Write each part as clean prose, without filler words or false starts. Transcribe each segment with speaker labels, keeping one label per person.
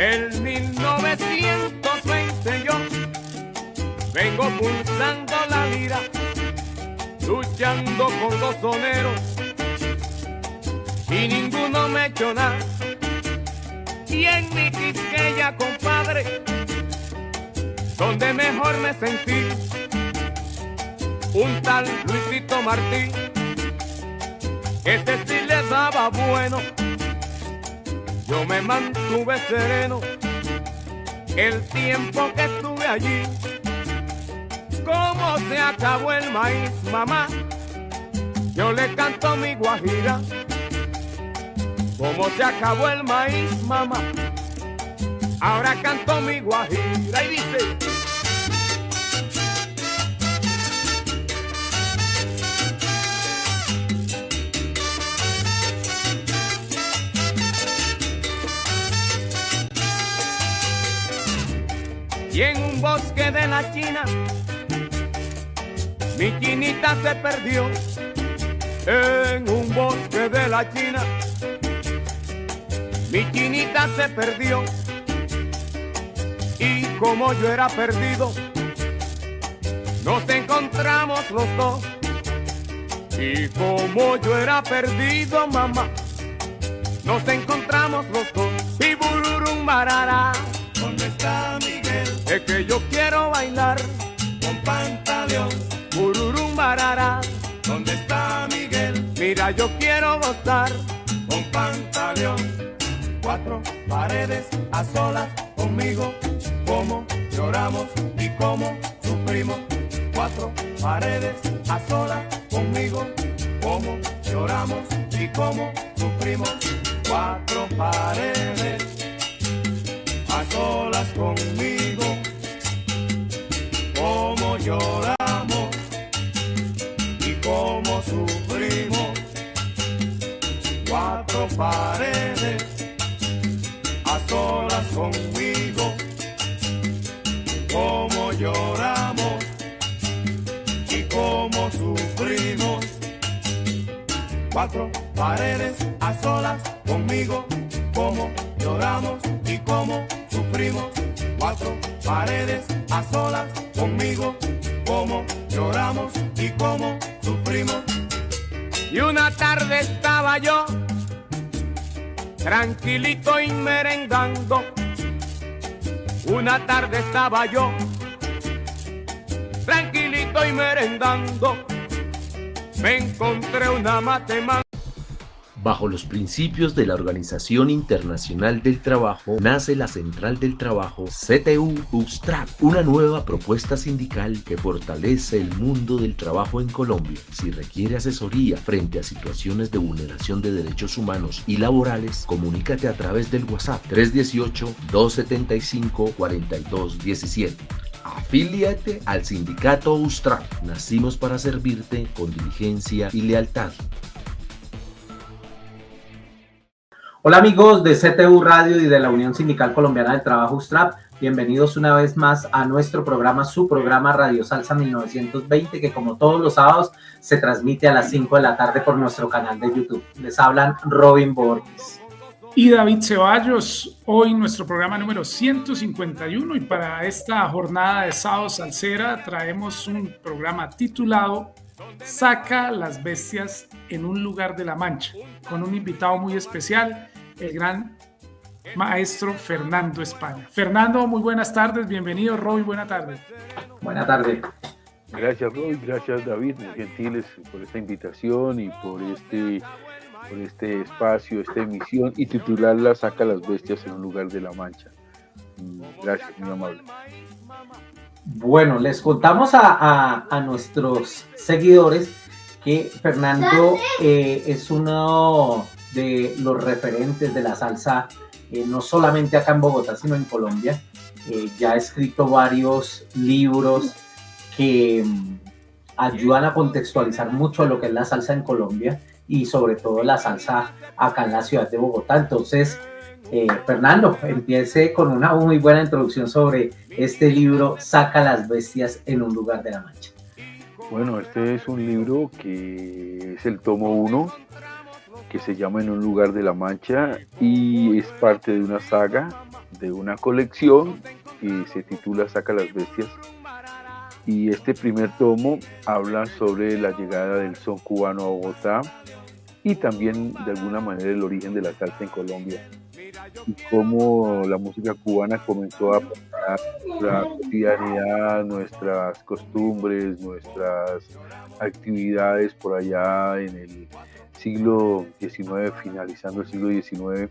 Speaker 1: En 1920 yo vengo pulsando la lira, luchando con los soneros y ninguno me echó nada. Y en mi Quisqueya, compadre, donde mejor me sentí, un tal Luisito Martí, ese sí le daba bueno. Yo me mantuve sereno el tiempo que estuve allí. Como se acabó el maíz, mamá, yo le canto mi guajira. Como se acabó el maíz, mamá, ahora canto mi guajira. Y dice: y en un bosque de la China mi chinita se perdió. En un bosque de la China mi chinita se perdió. Y como yo era perdido, nos encontramos los dos. Y como yo era perdido, mamá, nos encontramos los dos. Y bururum barara,
Speaker 2: ¿dónde está Miguel?
Speaker 1: es que yo quiero bailar
Speaker 2: Con Pantaleón,
Speaker 1: bururum barara.
Speaker 2: ¿dónde está Miguel?
Speaker 1: Mira, yo quiero gozar
Speaker 2: Con Pantaleón, cuatro paredes a solas conmigo, como lloramos y como sufrimos. Cuatro paredes a solas conmigo, como lloramos y como sufrimos. Cuatro paredes a solas conmigo, como lloramos y como sufrimos. Cuatro paredes a solas conmigo, como lloramos y como sufrimos. Cuatro paredes a solas conmigo, como lloramos y como sufrimos. Cuatro paredes a solas conmigo, como lloramos y como sufrimos.
Speaker 1: Y una tarde estaba yo tranquilito y merendando. Una tarde estaba yo tranquilito y merendando. Me encontré una matemática.
Speaker 3: Bajo los principios de la Organización Internacional del Trabajo, nace la Central del Trabajo CTU-USTRAC, una nueva propuesta sindical que fortalece el mundo del trabajo en Colombia. Si requiere asesoría frente a situaciones de vulneración de derechos humanos y laborales, comunícate a través del WhatsApp 318-275-4217. Afíliate al sindicato USTRAC. Nacimos para servirte con diligencia y lealtad.
Speaker 4: Hola amigos de CTU Radio y de la Unión Sindical Colombiana del Trabajo USTRAC, bienvenidos una vez más a nuestro programa, su programa Radio Salsa 1920, que como todos los sábados se transmite a las 5 de la tarde por nuestro canal de YouTube. Les hablan Robin Borges
Speaker 5: y David Ceballos. Hoy nuestro programa número 151, y para esta jornada de sábado salsera traemos un programa titulado Saca las bestias en un lugar de la Mancha, con un invitado muy especial, el gran maestro Fernando España. Fernando, muy buenas tardes, bienvenido. Robin, buenas tardes.
Speaker 4: Buenas tardes.
Speaker 6: Gracias, Robin, gracias, David, muy gentiles por esta invitación y por este espacio, esta emisión, y titularla Saca las bestias en un lugar de la Mancha. Gracias, muy amable.
Speaker 4: Bueno, les contamos a nuestros seguidores que Fernando es uno de los referentes de la salsa, no solamente acá en Bogotá, sino en Colombia. Ya ha escrito varios libros que ayudan a contextualizar mucho lo que es la salsa en Colombia y sobre todo la salsa acá en la ciudad de Bogotá. Entonces, Fernando, empiece con una muy buena introducción sobre este libro, Saca las bestias en un lugar de la Mancha.
Speaker 6: Bueno, este es un libro que es el tomo 1, que se llama En un lugar de la Mancha y es parte de una saga, de una colección que se titula Saca las Bestias. Y este primer tomo habla sobre la llegada del son cubano a Bogotá y también de alguna manera el origen de la salsa en Colombia y cómo la música cubana comenzó a afectar la cotidianidad, nuestras costumbres, nuestras actividades por allá en el siglo XIX, finalizando el siglo XIX,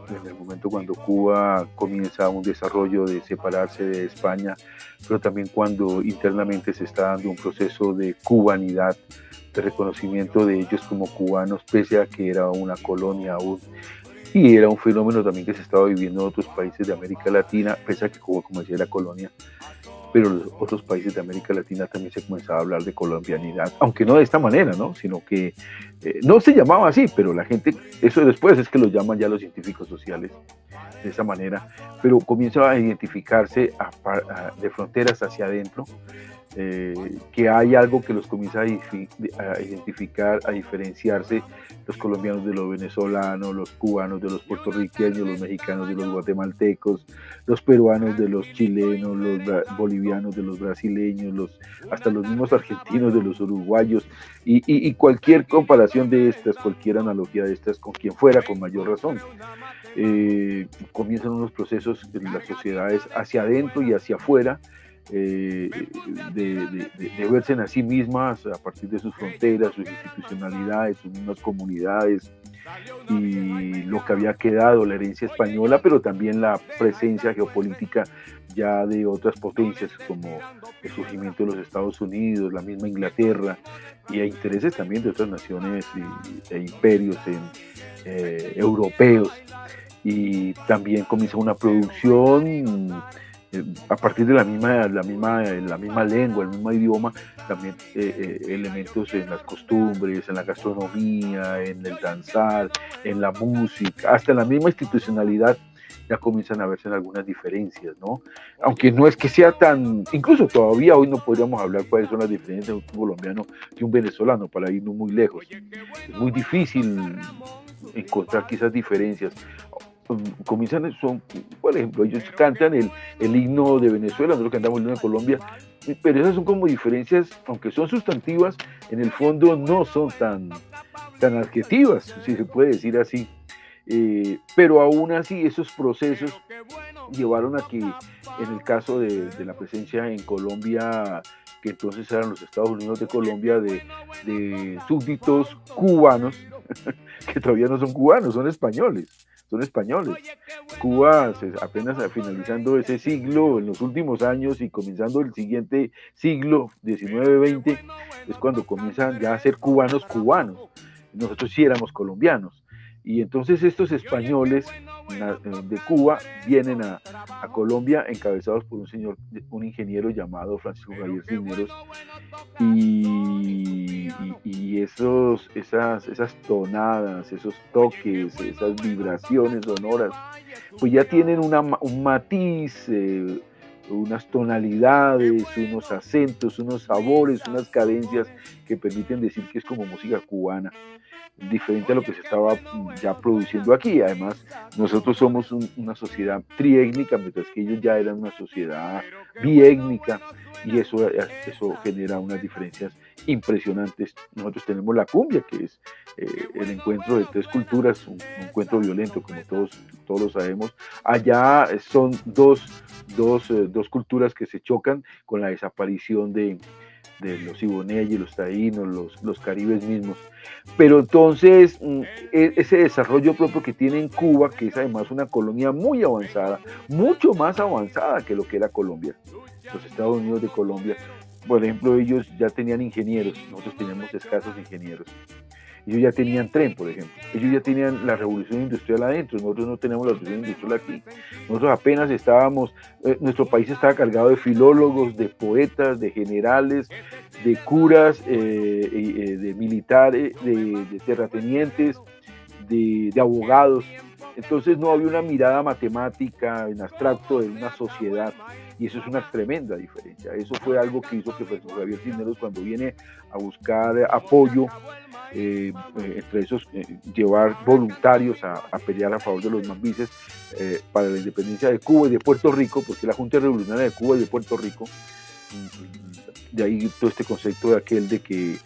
Speaker 6: en el momento cuando Cuba comienza un desarrollo de separarse de España, pero también cuando internamente se está dando un proceso de cubanidad, de reconocimiento de ellos como cubanos, pese a que era una colonia aún. Y era un fenómeno también que se estaba viviendo en otros países de América Latina, pese a que Cuba, como decía, era colonia, pero los otros países de América Latina también se comenzaba a hablar de colombianidad, aunque no de esta manera, ¿no? Sino que no se llamaba así, pero la gente, eso después es que lo llaman ya los científicos sociales de esa manera, pero comienza a identificarse de fronteras hacia adentro, que hay algo que los comienza a identificar, a diferenciarse, los colombianos de los venezolanos, los cubanos de los puertorriqueños, los mexicanos de los guatemaltecos, los peruanos de los chilenos, los bolivianos de los brasileños, hasta los mismos argentinos de los uruguayos, y cualquier comparación de estas, cualquier analogía de estas, con quien fuera, con mayor razón. Comienzan unos procesos en las sociedades hacia adentro y hacia afuera, de verse en a sí mismas a partir de sus fronteras, sus institucionalidades, sus mismas comunidades y lo que había quedado, la herencia española, pero también la presencia geopolítica ya de otras potencias como el surgimiento de los Estados Unidos, la misma Inglaterra, y a intereses también de otras naciones e imperios europeos. Y también comienza una producción a partir de la misma lengua, el mismo idioma, también elementos en las costumbres, en la gastronomía, en el danzar, en la música, hasta en la misma institucionalidad ya comienzan a verse algunas diferencias, ¿no? Aunque no es que sea tan, incluso todavía hoy no podríamos hablar cuáles son las diferencias de un colombiano y un venezolano, para irnos muy lejos. Es muy difícil encontrar quizás diferencias. Comienzan, por ejemplo, ellos cantan el himno de Venezuela, nosotros cantamos el himno de Colombia, pero esas son como diferencias, aunque son sustantivas, en el fondo no son tan adjetivas, si se puede decir así. Pero aún así esos procesos llevaron a que, en el caso de la presencia en Colombia, que entonces eran los Estados Unidos de Colombia, de súbditos cubanos, que todavía no son cubanos, son españoles. Cuba, apenas finalizando ese siglo, en los últimos años y comenzando el siguiente siglo, 19-20, es cuando comienzan ya a ser cubanos. Nosotros sí éramos colombianos. Y entonces estos españoles de Cuba vienen a Colombia encabezados por un ingeniero llamado Francisco Javier Cisneros, y esas tonadas, esos toques, esas vibraciones sonoras, pues ya tienen un matiz, unas tonalidades, unos acentos, unos sabores, unas cadencias que permiten decir que es como música cubana, diferente a lo que se estaba ya produciendo aquí. Además, nosotros somos una sociedad triétnica, mientras que ellos ya eran una sociedad biétnica, y eso genera unas diferencias impresionantes. Nosotros tenemos la cumbia, que es el encuentro de tres culturas, un encuentro violento, como todos lo sabemos. Allá son dos culturas que se chocan con la desaparición de los iboneyes, los taínos, los caribes mismos. Pero entonces ese desarrollo propio que tiene en Cuba, que es además una colonia muy avanzada, mucho más avanzada que lo que era Colombia, los Estados Unidos de Colombia, por ejemplo, ellos ya tenían ingenieros, nosotros teníamos escasos ingenieros. Ellos ya tenían tren, por ejemplo. Ellos ya tenían la revolución industrial adentro. Nosotros no tenemos la revolución industrial aquí. Nosotros apenas nuestro país estaba cargado de filólogos, de poetas, de generales, de curas, de militares, de terratenientes, de abogados. Entonces no había una mirada matemática en abstracto de una sociedad, y eso es una tremenda diferencia. Eso fue algo que hizo que Francisco Javier Cisneros, cuando viene a buscar apoyo, entre esos llevar voluntarios a pelear a favor de los mambises para la independencia de Cuba y de Puerto Rico, porque la Junta Revolucionaria de Cuba y de Puerto Rico, de ahí todo este concepto de aquel de que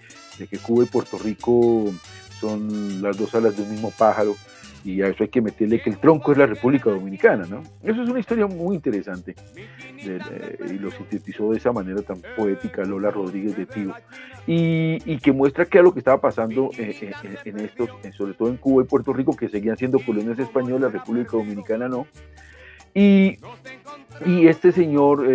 Speaker 6: Cuba y Puerto Rico son las dos alas de un mismo pájaro, y a eso hay que meterle que el tronco es la República Dominicana, ¿no? Eso es una historia muy interesante, y lo sintetizó de esa manera tan poética Lola Rodríguez de Tío, y que muestra qué es lo que estaba pasando en estos, sobre todo en Cuba y Puerto Rico, que seguían siendo colonias españolas, la República Dominicana no. Y este señor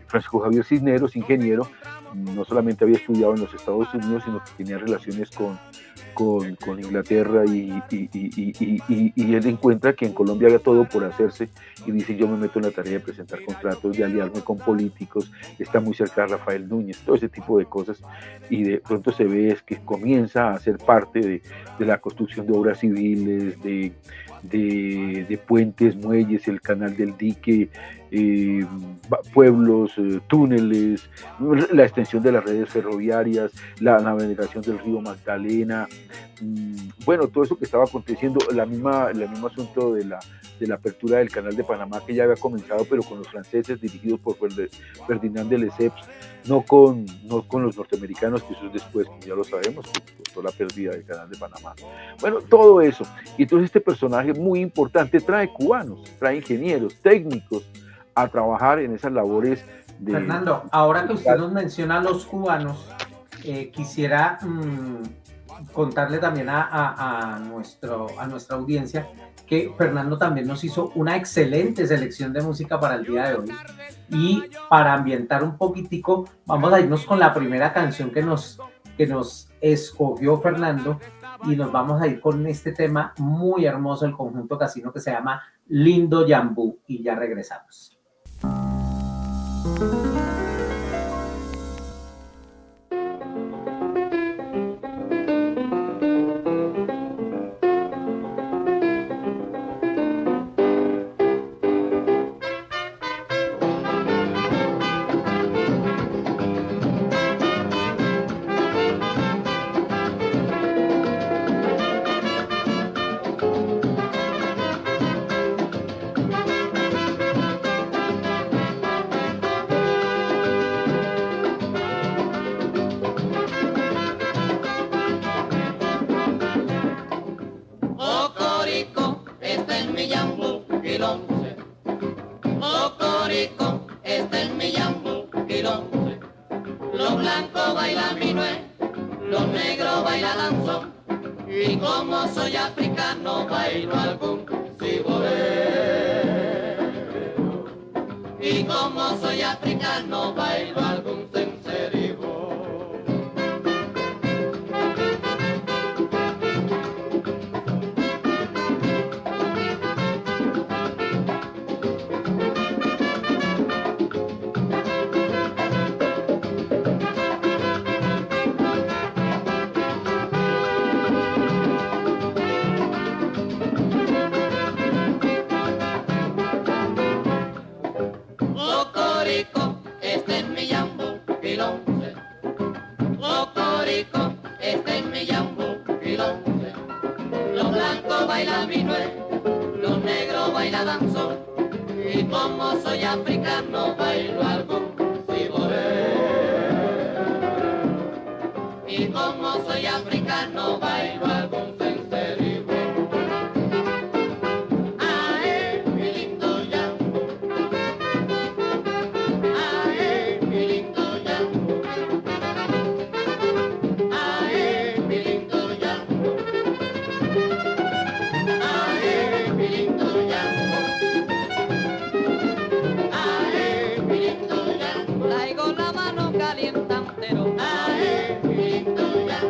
Speaker 6: Francisco Javier Cisneros, ingeniero, no solamente había estudiado en los Estados Unidos, sino que tenía relaciones con Inglaterra, y él encuentra que en Colombia había todo por hacerse, y dice: yo me meto en la tarea de presentar contratos, de aliarme con políticos, está muy cerca de Rafael Núñez, todo ese tipo de cosas, y de pronto se ve que comienza a ser parte de la construcción de obras civiles, de puentes, muelles, el canal del dique, pueblos, túneles, la extensión de las redes ferroviarias, la navegación del río Magdalena, bueno, todo eso que estaba aconteciendo, el mismo asunto de la apertura del canal de Panamá, que ya había comenzado, pero con los franceses, dirigidos por Ferdinand de Lesseps, no con los norteamericanos, que eso es después, que ya lo sabemos, que costó la pérdida del canal de Panamá. Bueno, todo eso. Y entonces este personaje muy importante trae cubanos, trae ingenieros, técnicos, a trabajar en esas labores de...
Speaker 4: Fernando, ahora que usted nos menciona a los cubanos, quisiera contarle también a nuestra audiencia que Fernando también nos hizo una excelente selección de música para el día de hoy, y para ambientar un poquitico vamos a irnos con la primera canción que nos escogió Fernando, y nos vamos a ir con este tema muy hermoso del conjunto Casino, que se llama Lindo Yambú, y ya regresamos.
Speaker 7: Traigo la mano calientantero, ae, mi lindo ya.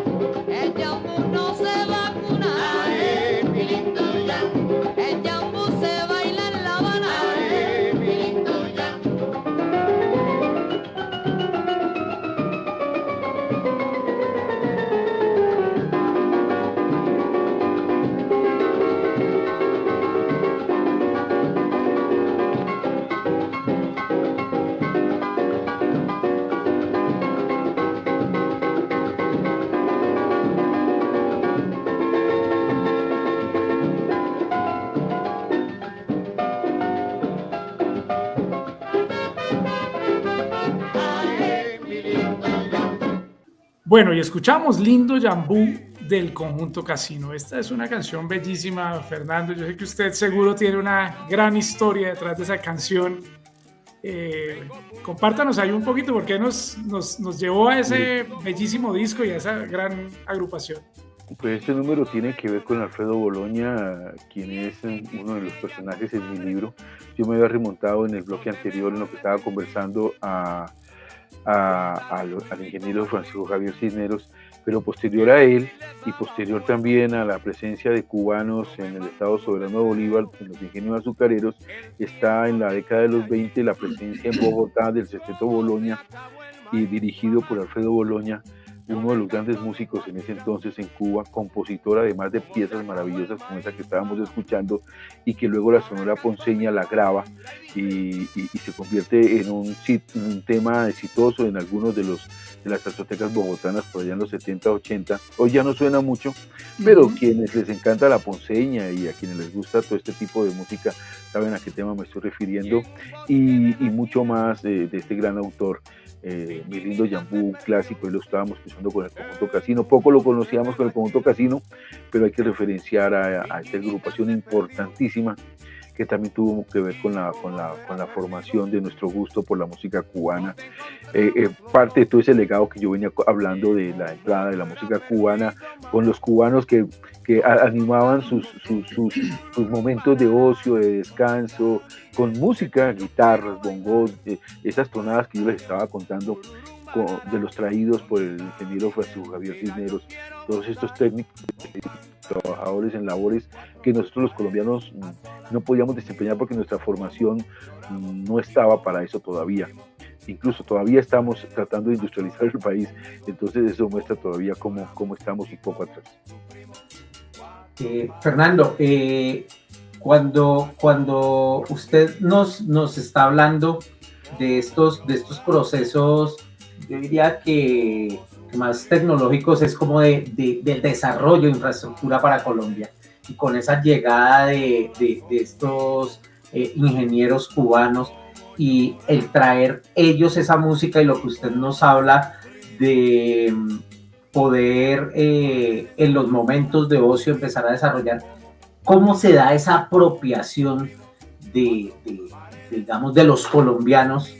Speaker 5: Bueno, y escuchamos Lindo Yambú del Conjunto Casino. Esta es una canción bellísima, Fernando. Yo sé que usted seguro tiene una gran historia detrás de esa canción. Compártanos ahí un poquito por qué nos llevó a ese bellísimo disco y a esa gran agrupación.
Speaker 6: Pues este número tiene que ver con Alfredo Boloña, quien es uno de los personajes en mi libro. Yo me había remontado en el bloque anterior en lo que estaba conversando al ingeniero Francisco Javier Cisneros, pero posterior a él y posterior también a la presencia de cubanos en el Estado Soberano de Bolívar, en los ingenios azucareros, está en la década de los 20 la presencia en Bogotá del Sexteto Boloña, y dirigido por Alfredo Boloña, uno de los grandes músicos en ese entonces en Cuba, compositor además de piezas maravillosas como esa que estábamos escuchando, y que luego la Sonora Ponceña la graba y se convierte en un tema exitoso en algunos de las salsotecas bogotanas por allá en los 70, 80. Hoy ya no suena mucho, pero quienes les encanta la ponceña y a quienes les gusta todo este tipo de música saben a qué tema me estoy refiriendo, y mucho más de este gran autor. Mi Lindo Yambú, un clásico, y lo estábamos escuchando con el Conjunto Casino. Poco lo conocíamos con el Conjunto Casino, pero hay que referenciar a esta agrupación importantísima que también tuvo que ver con la formación de nuestro gusto por la música cubana. Parte de todo ese legado que yo venía hablando de la entrada de la música cubana, con los cubanos que animaban sus momentos de ocio, de descanso, con música, guitarras, bongos, esas tonadas que yo les estaba contando, de los traídos por el ingeniero Francisco Javier Cisneros, todos estos técnicos, trabajadores en labores que nosotros los colombianos no podíamos desempeñar porque nuestra formación no estaba para eso todavía. Incluso todavía estamos tratando de industrializar el país, entonces eso muestra todavía cómo estamos un poco atrás.
Speaker 4: Fernando, cuando usted nos está hablando de estos procesos, yo diría que más tecnológicos, es como del desarrollo de infraestructura para Colombia, y con esa llegada de estos ingenieros cubanos y el traer ellos esa música, y lo que usted nos habla de poder en los momentos de ocio empezar a desarrollar, ¿cómo se da esa apropiación digamos, de los colombianos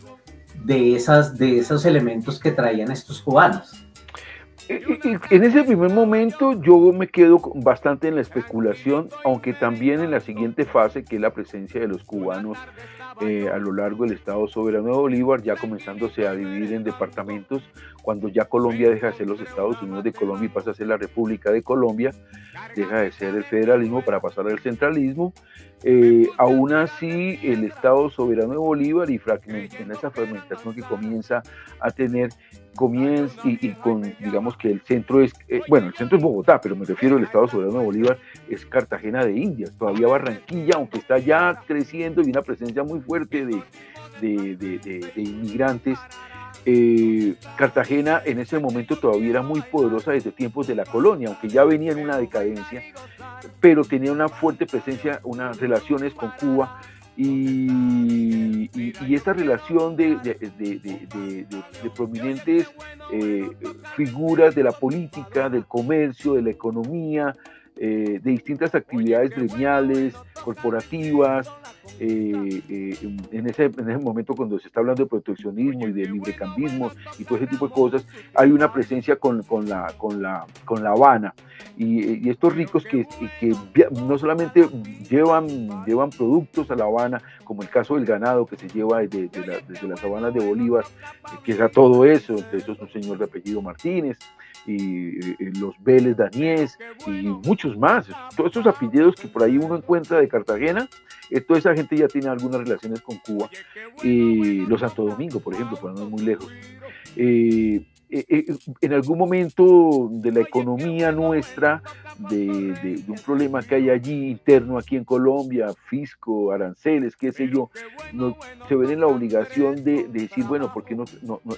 Speaker 4: de esos elementos que traían estos cubanos?
Speaker 6: En ese primer momento yo me quedo bastante en la especulación, aunque también en la siguiente fase, que es la presencia de los cubanos a lo largo del Estado Soberano de Bolívar, ya comenzándose a dividir en departamentos, cuando ya Colombia deja de ser los Estados Unidos de Colombia y pasa a ser la República de Colombia, deja de ser el federalismo para pasar al centralismo. Aún así, el Estado Soberano de Bolívar, y en esa fragmentación que comienza a tener, y con, digamos que el centro es, el centro es Bogotá, pero me refiero al Estado Soberano de Bolívar, es Cartagena de Indias. Todavía Barranquilla, aunque está ya creciendo y una presencia muy fuerte de inmigrantes, Cartagena en ese momento todavía era muy poderosa desde tiempos de la colonia, aunque ya venía en una decadencia, pero tenía una fuerte presencia, unas relaciones con Cuba, y esta relación de prominentes figuras de la política, del comercio, de la economía, de distintas actividades gremiales, corporativas, en ese momento cuando se está hablando de proteccionismo y de librecambismo y todo ese tipo de cosas, hay una presencia con la Habana, y estos ricos que no solamente llevan productos a La Habana, como el caso del ganado que se lleva desde las sabanas de Bolívar, que era todo eso. Entre esos un señor de apellido Martínez, y los Vélez Dañez y muchos más, todos esos apellidos que por ahí uno encuentra de Cartagena, toda esa gente ya tiene algunas relaciones con Cuba, los Santo Domingo, por ejemplo, para no ir muy lejos. En algún momento de la economía nuestra, de un problema que hay allí interno aquí en Colombia, fisco, aranceles, qué sé yo, se ven en la obligación de decir, bueno, ¿por qué en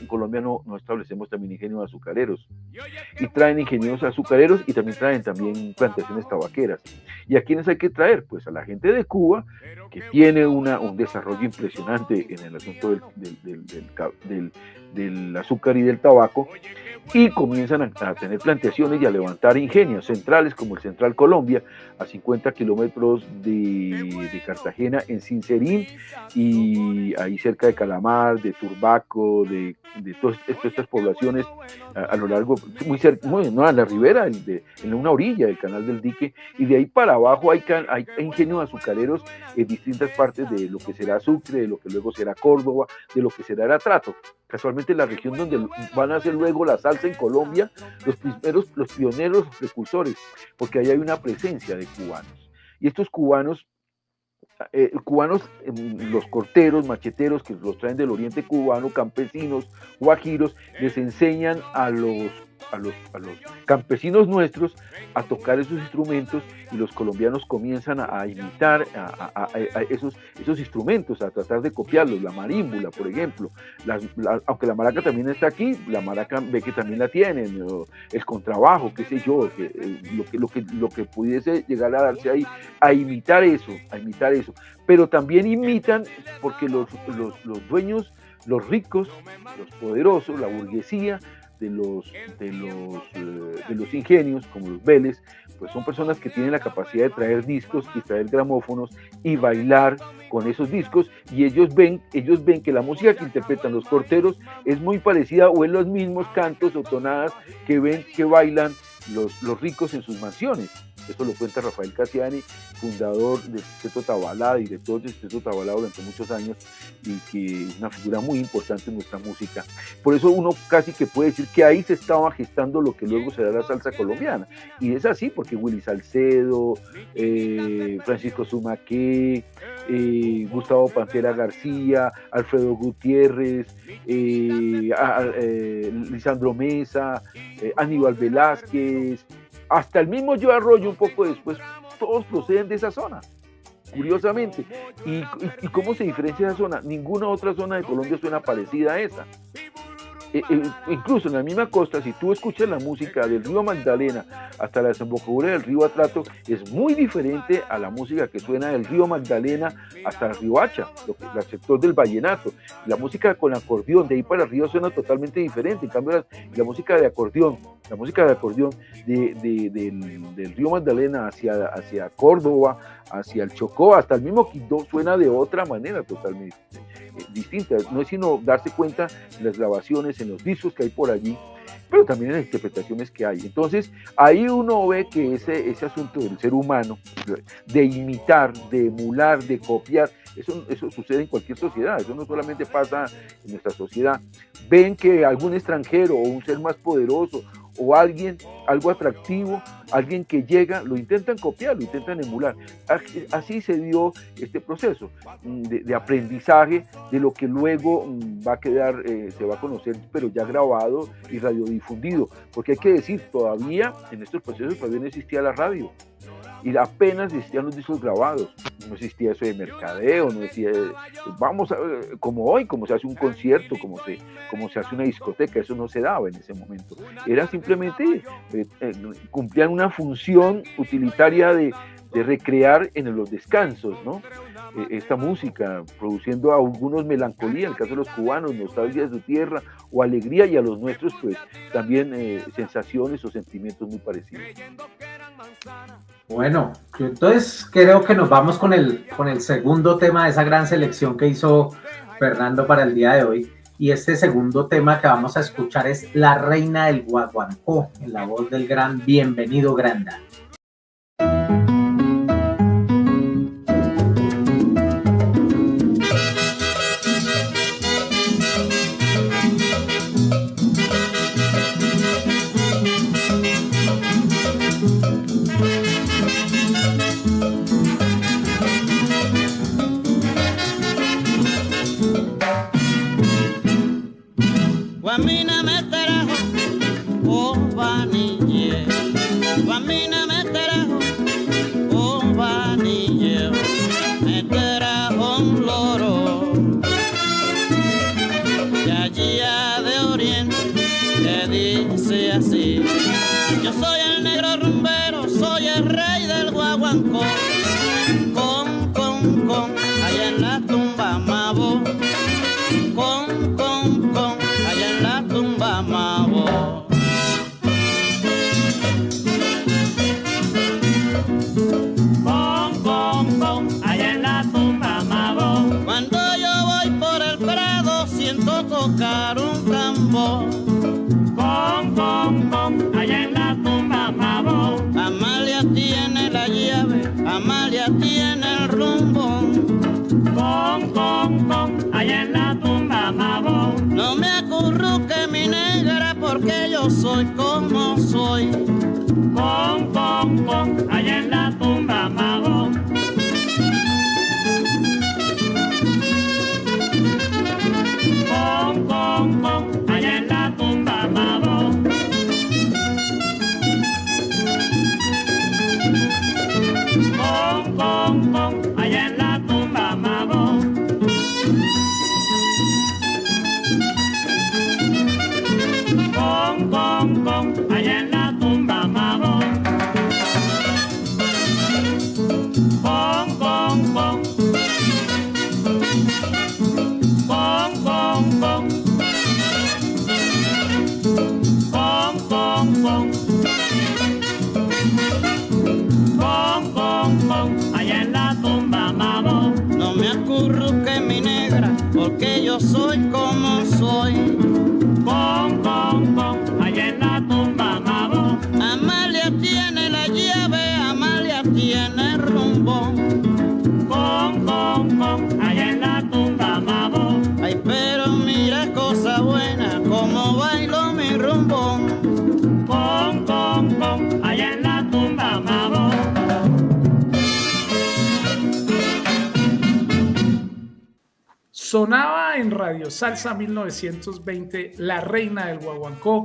Speaker 6: Colombia no establecemos también ingenios azucareros? Y traen ingenieros azucareros y también traen plantaciones tabaqueras. ¿Y a quiénes hay que traer? Pues a la gente de Cuba, que tiene un desarrollo impresionante en el asunto del azúcar y del tabaco, y comienzan a tener plantaciones y a levantar ingenios centrales como el Central Colombia, a 50 kilómetros de Cartagena, en Sincerín, y ahí cerca de Calamar, de Turbaco, de todas estas poblaciones a lo largo, no, a la ribera, en una orilla del Canal del Dique, y de ahí para abajo hay ingenios azucareros en distintas partes de lo que será Sucre, de lo que luego será Córdoba, de lo que será el Atrato. Casualmente la región donde van a hacer luego la salsa en Colombia, los pioneros, los precursores, porque ahí hay una presencia de cubanos. Y estos cubanos, los corteros, macheteros que los traen del oriente cubano, campesinos, guajiros, les enseñan a los campesinos nuestros a tocar esos instrumentos, y los colombianos comienzan a imitar a esos instrumentos, a tratar de copiarlos. La marímbula, por ejemplo, aunque la maraca también está aquí, la maraca ve que también la tienen, el contrabajo, qué sé yo, lo que pudiese llegar a darse ahí, a imitar eso, pero también imitan porque los dueños, los ricos, los poderosos, la burguesía de los ingenios, como los Vélez, pues son personas que tienen la capacidad de traer discos y traer gramófonos y bailar con esos discos, y ellos ven que la música que interpretan los corteros es muy parecida o en los mismos cantos o tonadas que bailan los ricos en sus mansiones. Eso lo cuenta Rafael Cassiani, fundador del Sexteto Tabalá, director del Sexteto Tabalá durante muchos años, y que es una figura muy importante en nuestra música. Por eso uno casi que puede decir que ahí se estaba gestando lo que luego será la salsa colombiana. Y es así porque Willy Salcedo, Francisco Zumaqué, Gustavo Pantera García, Alfredo Gutiérrez, Lisandro Mesa, Aníbal Velázquez, hasta el mismo Joe Arroyo un poco después, todos proceden de esa zona, curiosamente. ¿Y cómo se diferencia esa zona? Ninguna otra zona de Colombia suena parecida a esa. Incluso en la misma costa, si tú escuchas la música del río Magdalena hasta la desembocadura del río Atrato, es muy diferente a la música que suena del río Magdalena hasta el río Hacha, el sector del vallenato. La música con acordeón de ahí para arriba suena totalmente diferente. En cambio, la música de acordeón del río Magdalena hacia Córdoba, hacia el Chocó, hasta el mismo Quindó, suena de otra manera totalmente distinta. No es sino darse cuenta en las grabaciones, en los discos que hay por allí, pero también en las interpretaciones que hay. Entonces ahí uno ve que ese asunto del ser humano, de imitar, de emular, de copiar, eso sucede en cualquier sociedad, eso no solamente pasa en nuestra sociedad. Ven que algún extranjero o un ser más poderoso o algo atractivo, alguien que llega, lo intentan copiar, lo intentan emular. Así se dio este proceso de aprendizaje de lo que luego va a quedar, se va a conocer, pero ya grabado y radiodifundido, porque hay que decir, todavía en estos procesos todavía no existía la radio, y apenas existían los discos grabados, no existía eso de mercadeo, no existía, como hoy, como se hace un concierto, como se hace una discoteca, eso no se daba en ese momento, era simplemente, cumplían una función utilitaria de recrear en los descansos, ¿no? Esta música, produciendo a algunos melancolía, en el caso de los cubanos, nostalgia de su tierra, o alegría, y a los nuestros, pues, también sensaciones o sentimientos muy parecidos.
Speaker 4: Bueno, yo entonces creo que nos vamos con el segundo tema de esa gran selección que hizo Fernando para el día de hoy. Y este segundo tema que vamos a escuchar es La Reina del Guaguancó, en la voz del gran Bienvenido Granda.
Speaker 7: Guamina me trajo, oh vanille, Guamina me trajo, oh vanille, me trajo un loro, de allí de oriente, que dice así, yo soy el negro rumbero, soy el rey del guaguancó, con, allá en la tumba Mabo, con, allá en la tumba Mabo. Mabo.
Speaker 2: Allá en la tumba Mabo.
Speaker 7: Amalia tiene la llave, Amalia tiene el rumbo.
Speaker 2: Allá en la tumba Mabo.
Speaker 7: No me acurruque mi negra porque yo soy como soy.
Speaker 2: Allá en la tumba Mabo. Allá en la tumba Mabo. Allá en la tumba Mabo. Allá en la tumba Mabo. Allá en la tumba Mabo.
Speaker 7: No me acurruque mi negra porque yo soy como soy.
Speaker 2: Allá en la tumba Mabo.
Speaker 7: Amalia tiene la llave, Amalia tiene el rumbo.
Speaker 2: Allá en la tumba Mabo.
Speaker 7: Ay, pero mira cosa buena, como bailo mi rumbo.
Speaker 2: Allá en la tumba Mabo.
Speaker 5: Sonaba en Radio Salsa 1920 La Reina del Guaguancó,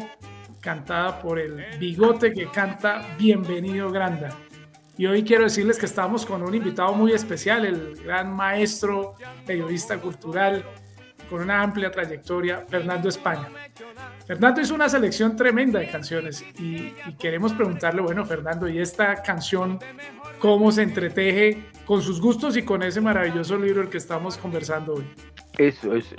Speaker 5: cantada por el bigote que canta Bienvenido Granda. Y hoy quiero decirles que estamos con un invitado muy especial, el gran maestro, periodista cultural, con una amplia trayectoria, Fernando España. Fernando hizo una selección tremenda de canciones y queremos preguntarle, bueno, Fernando, ¿y esta canción cómo se entreteje con sus gustos y con ese maravilloso libro del que estamos conversando hoy?
Speaker 6: Eso es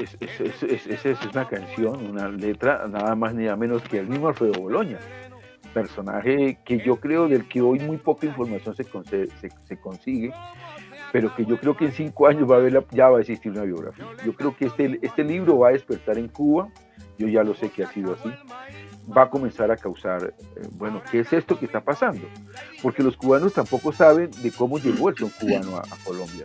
Speaker 6: una canción, una letra, nada más ni nada menos que el mismo Alfredo Boloña, personaje que yo creo del que hoy muy poca información se consigue, pero que yo creo que en 5 años ya va a existir una biografía. Yo creo que este libro va a despertar en Cuba, yo ya lo sé que ha sido así, va a comenzar a causar, bueno, ¿qué es esto que está pasando? Porque los cubanos tampoco saben de cómo llegó el son cubano a Colombia.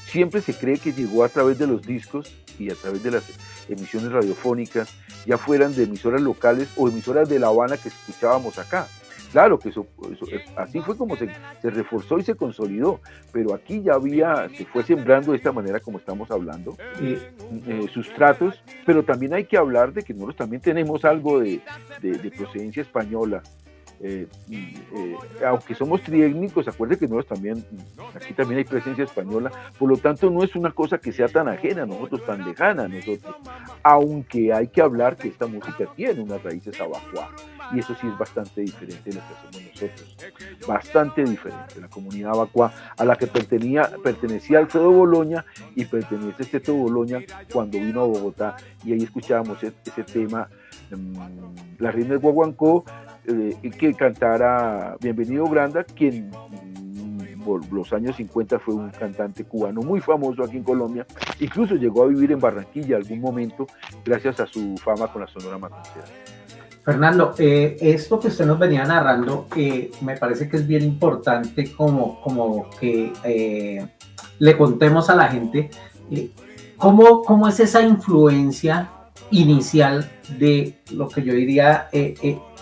Speaker 6: Siempre se cree que llegó a través de los discos y a través de las emisiones radiofónicas, ya fueran de emisoras locales o emisoras de La Habana que escuchábamos acá. Claro que eso así fue como se reforzó y se consolidó, pero aquí ya se fue sembrando de esta manera como estamos hablando, sustratos, pero también hay que hablar de que nosotros también tenemos algo de procedencia española. Aunque somos triétnicos, acuérdense que nosotros también, aquí también hay presencia española, por lo tanto no es una cosa que sea tan ajena a nosotros, tan lejana a nosotros, aunque hay que hablar que esta música tiene unas raíces abajuá, y eso sí es bastante diferente de lo que hacemos nosotros, bastante diferente. La comunidad abacuá a la que pertenecía Alfredo Boloña y pertenece Teto Boloña cuando vino a Bogotá, y ahí escuchábamos ese tema, La Reina del Guaguancó, que cantara Bienvenido Granda, quien por los años 50 fue un cantante cubano muy famoso aquí en Colombia, incluso llegó a vivir en Barranquilla algún momento gracias a su fama con la Sonora Matancera.
Speaker 4: Fernando, esto que usted nos venía narrando, me parece que es bien importante como que le contemos a la gente cómo es esa influencia inicial de lo que yo diría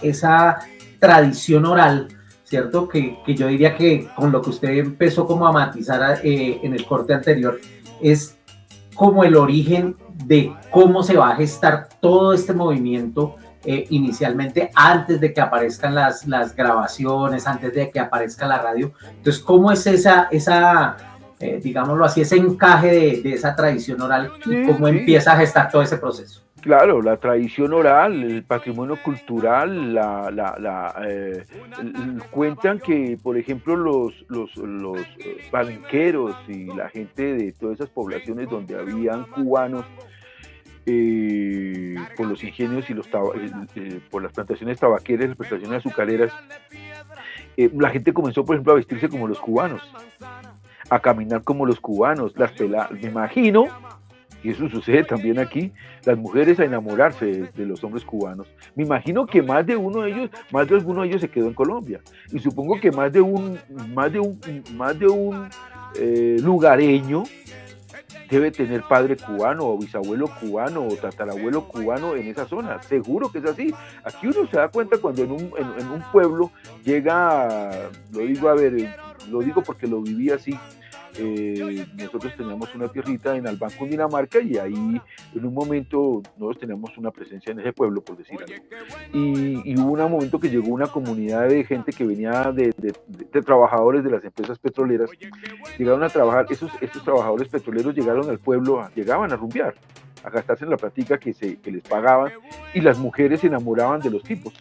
Speaker 4: esa tradición oral, ¿cierto? Que yo diría que con lo que usted empezó como a matizar en el corte anterior, es como el origen de cómo se va a gestar todo este movimiento inicialmente, antes de que aparezcan las grabaciones, antes de que aparezca la radio. Entonces, ¿cómo es esa digámoslo así, ese encaje de esa tradición oral y cómo empieza a gestar todo ese proceso?
Speaker 6: Claro, la tradición oral, el patrimonio cultural, cuentan que, por ejemplo, los palenqueros y la gente de todas esas poblaciones donde habían cubanos, por los ingenios y por las plantaciones tabaqueras, las plantaciones azucareras, la gente comenzó, por ejemplo, a vestirse como los cubanos, a caminar como los cubanos, me imagino y eso sucede también aquí, las mujeres a enamorarse de los hombres cubanos. Me imagino que más de alguno de ellos se quedó en Colombia, y supongo que más de un lugareño debe tener padre cubano o bisabuelo cubano o tatarabuelo cubano en esa zona. Seguro que es así. Aquí uno se da cuenta cuando en un pueblo llega, lo digo porque lo viví así. Nosotros teníamos una tierrita en Albán, Cundinamarca, y ahí en un momento nosotros teníamos una presencia en ese pueblo, por decir algo, y hubo un momento que llegó una comunidad de gente que venía de trabajadores de las empresas petroleras. Llegaron a trabajar, estos trabajadores petroleros llegaron al pueblo, llegaban a rumbear, a gastarse en la platica que les pagaban, y las mujeres se enamoraban de los tipos.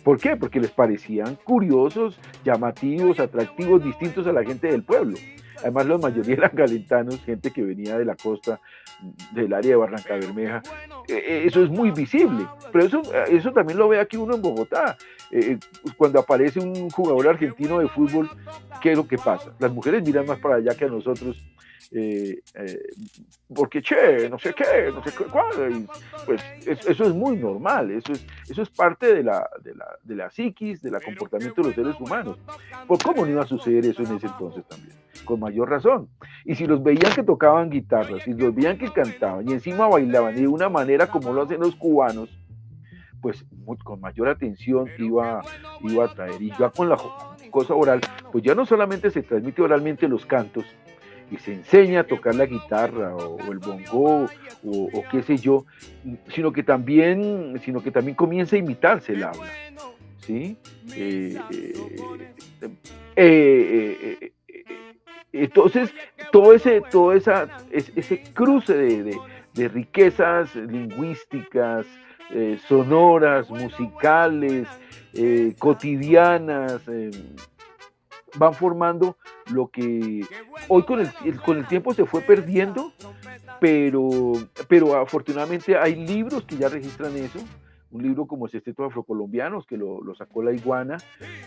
Speaker 6: ¿Por qué? Porque les parecían curiosos, llamativos, atractivos, distintos a la gente del pueblo. Además, la mayoría eran galentanos, gente que venía de la costa, del área de Barranca Bermeja. Eso es muy visible, pero eso también lo ve aquí uno en Bogotá. Cuando aparece un jugador argentino de fútbol, ¿qué es lo que pasa? Las mujeres miran más para allá que a nosotros, porque no sé qué, y pues eso es muy normal, eso es parte de la psiquis, del comportamiento de los seres humanos. ¿Por cómo no iba a suceder eso en ese entonces también? Con mayor razón. Y si los veían que tocaban guitarras, si los veían que cantaban y encima bailaban de una manera como lo hacen los cubanos, pues con mayor atención iba a traer. Y ya con la cosa oral, pues ya no solamente se transmite oralmente los cantos y se enseña a tocar la guitarra o el bongo o qué sé yo, sino que también comienza a imitarse el habla, ¿sí? Entonces, todo ese cruce de riquezas lingüísticas, sonoras, musicales, cotidianas, van formando lo que hoy con el tiempo se fue perdiendo, pero afortunadamente hay libros que ya registran eso. Un libro como Sextetos Afrocolombianos, que lo sacó La Iguana,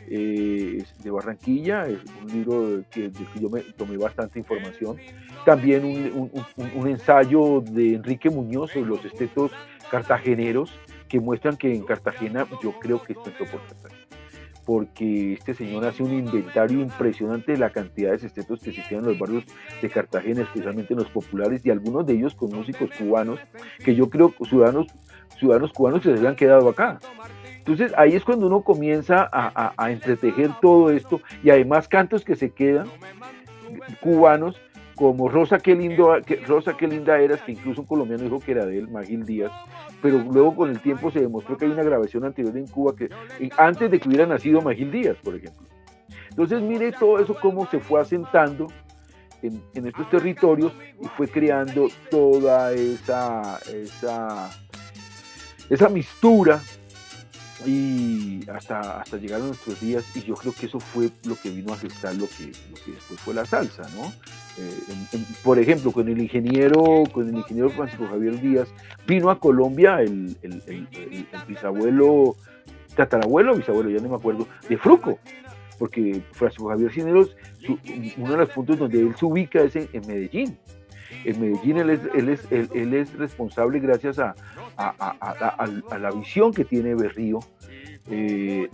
Speaker 6: de Barranquilla, es un libro del que yo me tomé bastante información. También un ensayo de Enrique Muñoz sobre los sextetos cartageneros, que muestran que en Cartagena, yo creo que esto entró por Cartagena, porque este señor hace un inventario impresionante de la cantidad de sextetos que existían en los barrios de Cartagena, especialmente en los populares, y algunos de ellos con músicos cubanos, que yo creo ciudadanos cubanos que se habían quedado acá. Entonces ahí es cuando uno comienza a entretejer todo esto, y además cantos que se quedan cubanos, como Rosa, qué linda eras, que incluso un colombiano dijo que era de él, Magil Díaz, pero luego con el tiempo se demostró que hay una grabación anterior en Cuba, antes de que hubiera nacido Magil Díaz, por ejemplo. Entonces mire todo eso cómo se fue asentando en estos territorios y fue creando toda esa mistura, y hasta llegar a nuestros días, y yo creo que eso fue lo que vino a gestar lo que después fue la salsa, ¿no? Por ejemplo, con el ingeniero Francisco Javier Díaz, vino a Colombia el tatarabuelo, ya no me acuerdo, de Fruco, porque Francisco Javier Cisneros, uno de los puntos donde él se ubica es en Medellín. En Medellín él es responsable, gracias a la visión que tiene Berrío, de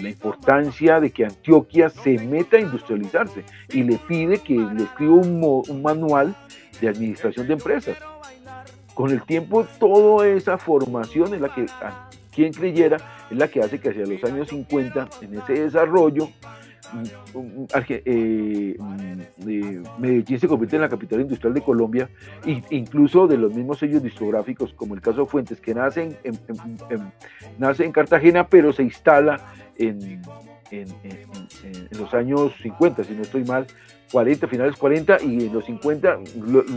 Speaker 6: la importancia de que Antioquia se meta a industrializarse, y le pide que le escriba un manual de administración de empresas. Con el tiempo, toda esa formación es la que, quien creyera, es la que hace que hacia los años 50, en ese desarrollo, Medellín se convierte en la capital industrial de Colombia, e incluso de los mismos sellos discográficos, como el caso Fuentes, que nace en Cartagena, pero se instala en los años 50, si no estoy mal, 40, finales 40, y en los 50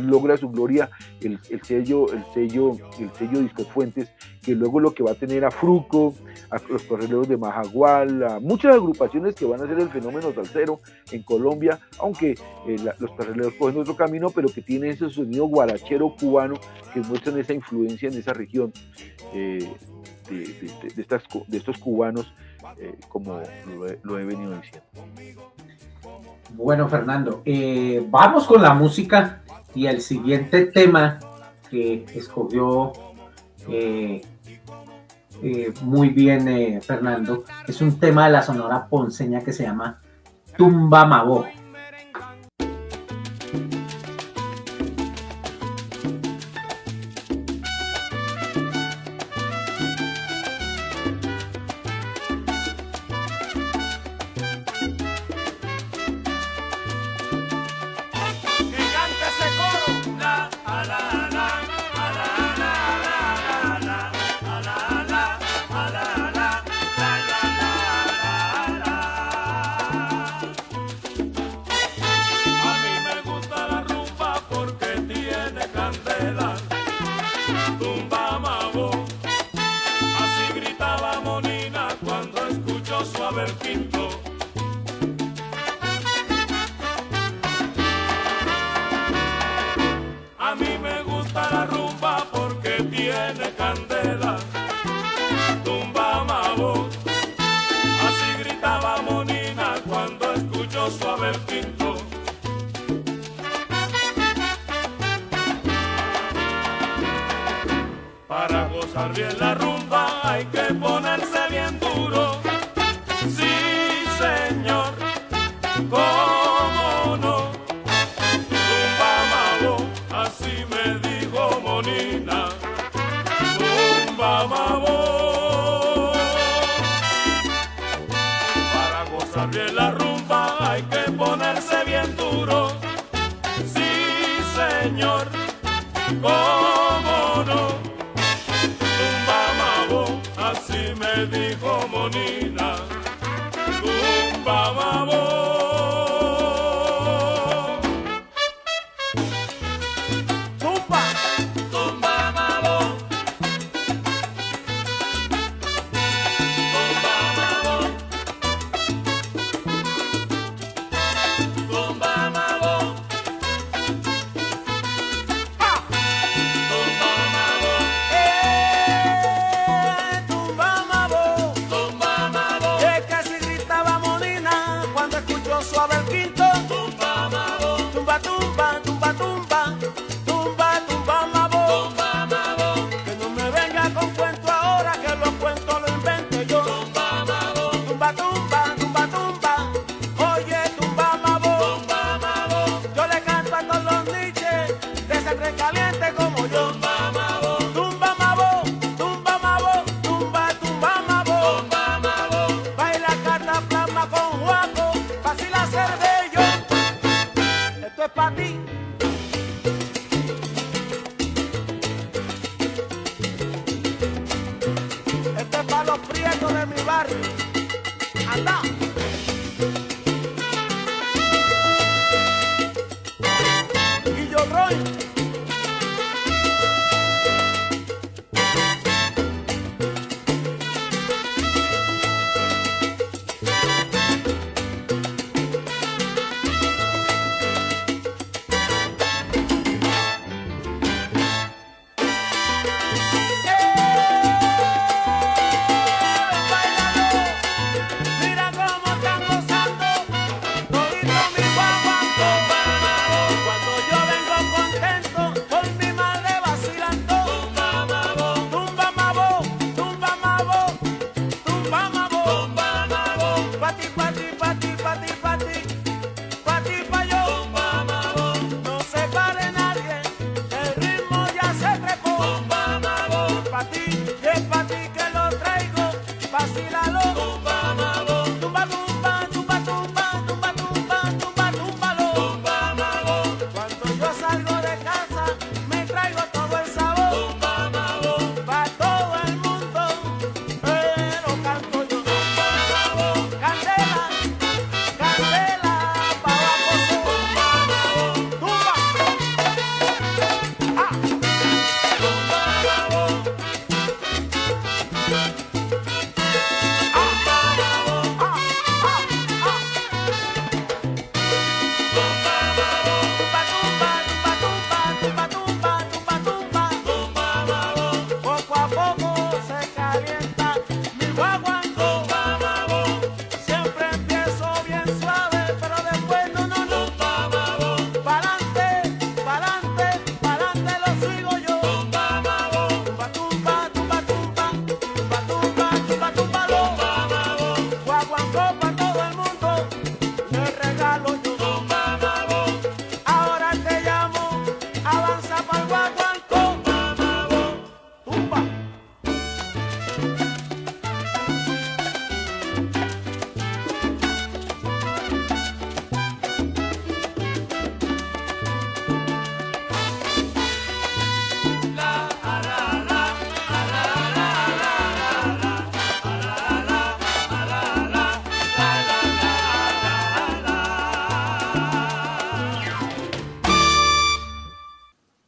Speaker 6: logra su gloria el sello Discos Fuentes, que luego lo que va a tener a Fruco, a los Torreleros de Majagual, a muchas agrupaciones que van a ser el fenómeno salsero en Colombia, aunque los Torreleros cogen otro camino, pero que tiene ese sonido guarachero cubano, que muestran esa influencia en esa región de estos cubanos, como lo he venido diciendo.
Speaker 4: Bueno, Fernando, vamos con la música, Y el siguiente tema que escogió muy bien Fernando es un tema de la Sonora Ponceña que se llama Tumba Mabó.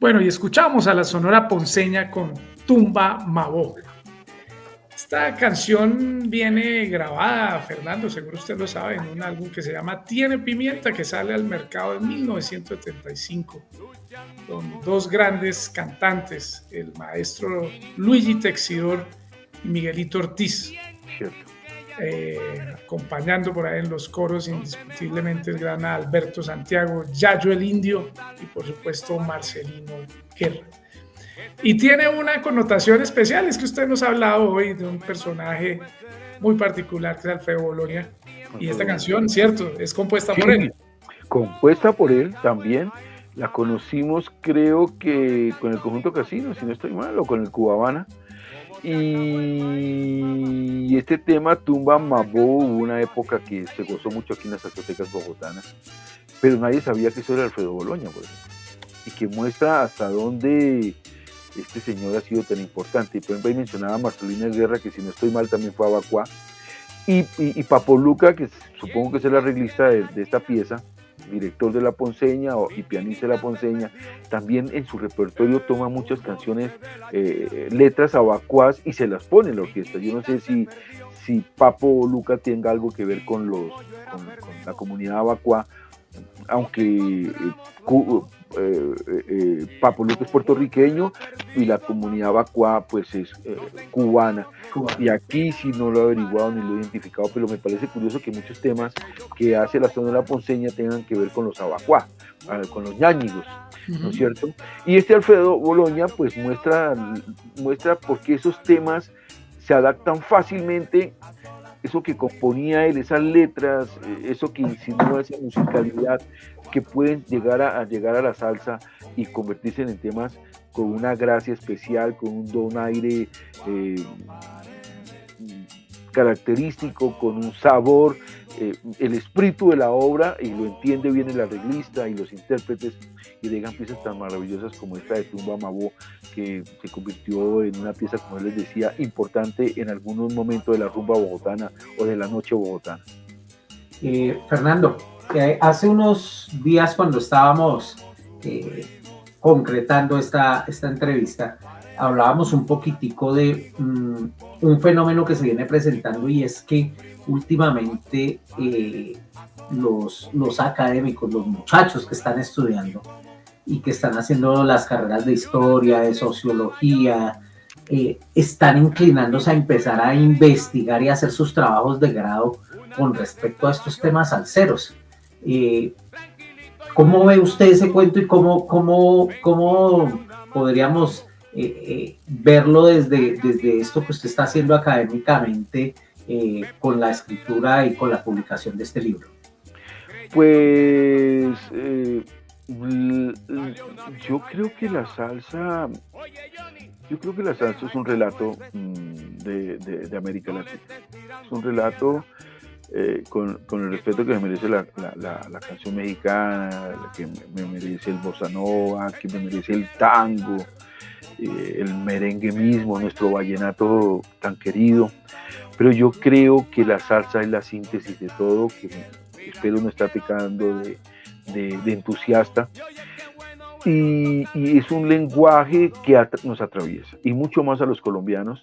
Speaker 5: Bueno, y escuchamos a la Sonora Ponceña con Tumba Mabó. Esta canción viene grabada, Fernando, seguro usted lo sabe, en un álbum que se llama Tiene Pimienta, que sale al mercado en 1975, con dos grandes cantantes, el maestro Luigi Texidor y Miguelito Ortiz, acompañando por ahí en los coros indiscutiblemente el gran Alberto Santiago, Yayo el Indio y por supuesto Marcelino Guerra. Y tiene una connotación especial, es que usted nos ha hablado hoy de un personaje muy particular que es Alfredo Boloña, y esta canción, cierto, es compuesta por él.
Speaker 6: Compuesta por él también, la conocimos creo que con el conjunto Casino, si no estoy mal, o con el Cuba Habana. Y este tema, Tumba Mabó, hubo una época que se gozó mucho aquí en las discotecas bogotanas, pero nadie sabía que eso era Alfredo Boloña, por ejemplo, y que muestra hasta dónde este señor ha sido tan importante. Y por ejemplo ahí mencionaba a Marcelino Guerra, que si no estoy mal también fue a Abacuá, y Papo Luca, que supongo que es el arreglista de esta pieza, director de La Ponceña y pianista de La Ponceña, también en su repertorio toma muchas canciones, letras abacuás, y se las pone en la orquesta. Yo no sé si Papo Luca tenga algo que ver con la comunidad abacuá, aunque Papo Luca es puertorriqueño y la comunidad abacuá pues es cubana. Y aquí sí no lo he averiguado ni lo he identificado, pero me parece curioso que muchos temas que hace la Sonora Ponceña tengan que ver con los abacuá, con los ñáñigos, ¿no es cierto? Y este Alfredo Boloña pues muestra por qué esos temas se adaptan fácilmente, eso que componía él, esas letras, eso que insinúa esa musicalidad, que pueden llegar a la salsa y convertirse en temas con una gracia especial, con un donaire característico, con un sabor, el espíritu de la obra, y lo entiende bien el arreglista y los intérpretes, y dejan piezas tan maravillosas como esta de Tumba Mabó, que se convirtió en una pieza, como les decía, importante en algunos momentos de la rumba bogotana o de la noche bogotana.
Speaker 4: Fernando, hace unos días cuando estábamos concretando esta entrevista, hablábamos un poquitico de un fenómeno que se viene presentando, y es que últimamente los académicos, los muchachos que están estudiando y que están haciendo las carreras de historia, de sociología, están inclinándose a empezar a investigar y a hacer sus trabajos de grado con respecto a estos temas salseros. ¿Cómo ve usted ese cuento y cómo podríamos verlo desde esto que usted está haciendo académicamente con la escritura y con la publicación de este libro?
Speaker 6: Pues yo creo que la salsa es un relato de América Latina. Es un relato con el respeto que me merece la canción mexicana, que me merece el bossa nova, que me merece el tango, el merengue mismo, nuestro vallenato tan querido. Pero yo creo que la salsa es la síntesis de todo, que espero no estar pecando de entusiasta, y es un lenguaje que nos atraviesa, y mucho más a los colombianos,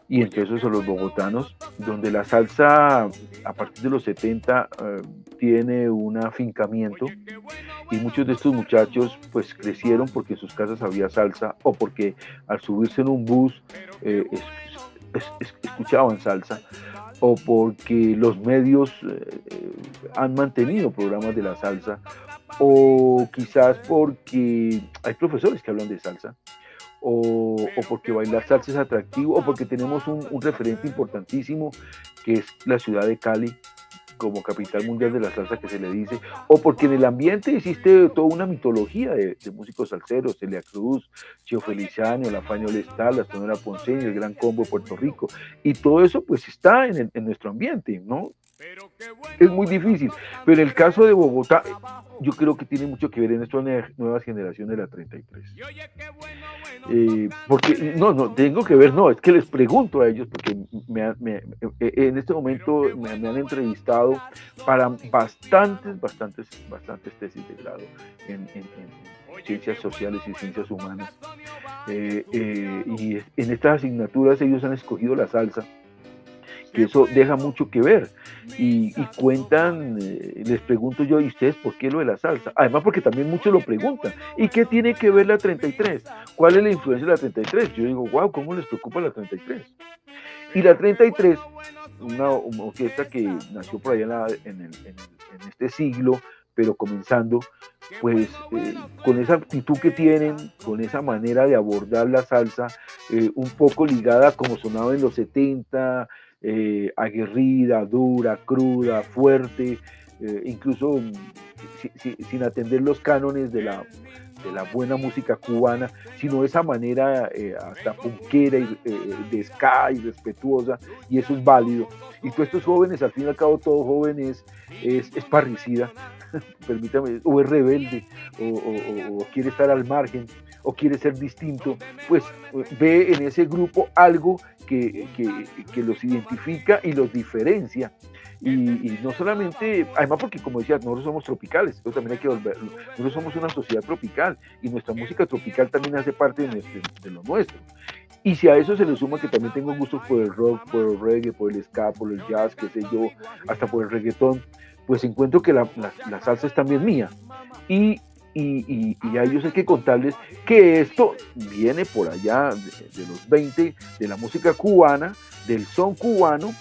Speaker 6: y entre esos a los bogotanos, donde la salsa a partir de los 70 tiene un afincamiento, y muchos de estos muchachos pues crecieron porque en sus casas había salsa, o porque al subirse en un bus escuchaban salsa, o porque los medios han mantenido programas de la salsa, o quizás porque hay profesores que hablan de salsa, o porque bailar salsa es atractivo, o porque tenemos un referente importantísimo que es la ciudad de Cali como capital mundial de la salsa, que se le dice, o porque en el ambiente existe toda una mitología de músicos salseros, Celia Cruz, Chio Feliciano, La Fania Olestal, la Sonora Ponceña, el Gran Combo de Puerto Rico, y todo eso pues está en nuestro ambiente, ¿no? Es muy difícil, pero en el caso de Bogotá, yo creo que tiene mucho que ver en estas nuevas generaciones de la 33. Porque, no, tengo que ver, no, es que les pregunto a ellos, porque en este momento me han entrevistado para bastantes tesis de grado ciencias sociales y ciencias humanas. Y en estas asignaturas ellos han escogido la salsa, que eso deja mucho que ver, y cuentan, les pregunto yo, ¿y ustedes por qué lo de la salsa? Además porque también muchos lo preguntan, ¿y qué tiene que ver la 33? ¿Cuál es la influencia de la 33? Yo digo, wow, ¿cómo les preocupa la 33? Y la 33, una orquesta que nació por allá en este siglo, pero comenzando, pues con esa actitud que tienen, con esa manera de abordar la salsa, un poco ligada como sonaba en los 70, aguerrida, dura, cruda, fuerte, incluso sin atender los cánones de la buena música cubana, sino esa manera hasta punkera y de ska y respetuosa, y eso es válido. Y todos estos jóvenes, al fin y al cabo, todo joven es parricida, permítame, o es rebelde, o quiere estar al margen, o quiere ser distinto, pues ve en ese grupo algo que los identifica y los diferencia. Y no solamente, además porque como decía, nosotros somos tropicales, eso también hay que volverlo, nosotros somos una sociedad tropical y nuestra música tropical también hace parte de lo nuestro. Y si a eso se le suma que también tengo gustos por el rock, por el reggae, por el ska, por el jazz, qué sé yo, hasta por el reggaetón, pues encuentro que la salsa es también mía. Y a ellos hay que contarles que esto viene por allá de los 20, de la música cubana, del son cubano,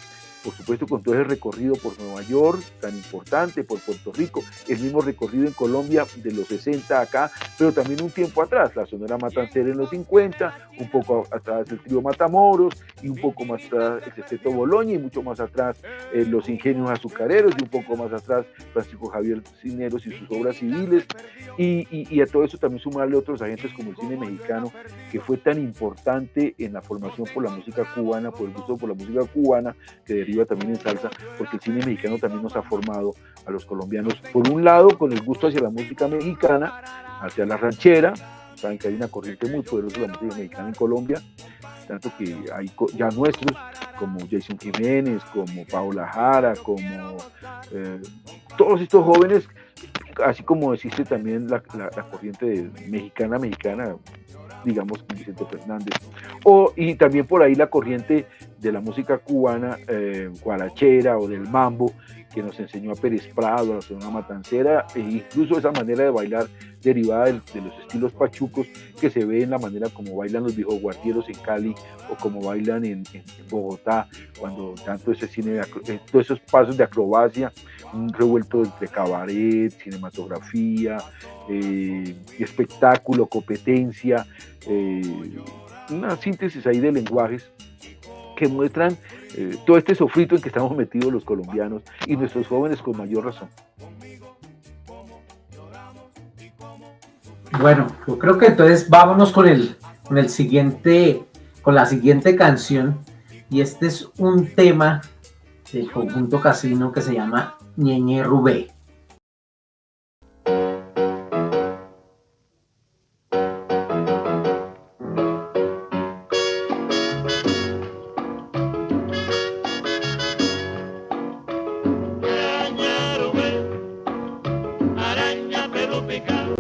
Speaker 6: por supuesto con todo ese recorrido por Nueva York, tan importante, por Puerto Rico, el mismo recorrido en Colombia de los 60 acá, pero también un tiempo atrás, la Sonora Matancera en los 50, un poco atrás el trío Matamoros, y un poco más atrás el Sexteto Boloña, y mucho más atrás los Ingenios Azucareros, y un poco más atrás Francisco Javier Cisneros y sus obras civiles, y a todo eso también sumarle otros agentes como el cine mexicano, que fue tan importante en la formación por la música cubana, por el gusto por la música cubana, que deriva también en salsa, porque el cine mexicano también nos ha formado a los colombianos, por un lado con el gusto hacia la música mexicana, hacia la ranchera. Saben que hay una corriente muy poderosa de la música mexicana en Colombia, tanto que hay ya nuestros como Jason Jiménez, como Paola Jara, como todos estos jóvenes, así como existe también la corriente mexicana, digamos, Vicente Fernández, y también por ahí la corriente de la música cubana, guarachera o del mambo, que nos enseñó a Pérez Prado, a la Sonora Matancera, e incluso esa manera de bailar derivada de los estilos pachucos que se ve en la manera como bailan los viejos guarderos en Cali o como bailan en Bogotá, cuando tanto ese cine, todos esos pasos de acrobacia, un revuelto entre cabaret, cinematografía, espectáculo, competencia, una síntesis ahí de lenguajes que muestran todo este sofrito en que estamos metidos los colombianos y nuestros jóvenes con mayor razón.
Speaker 4: Bueno, yo creo que entonces vámonos con la siguiente canción, y este es un tema del conjunto Casino que se llama Ñeñe Rubé.
Speaker 7: Araña pelo picado.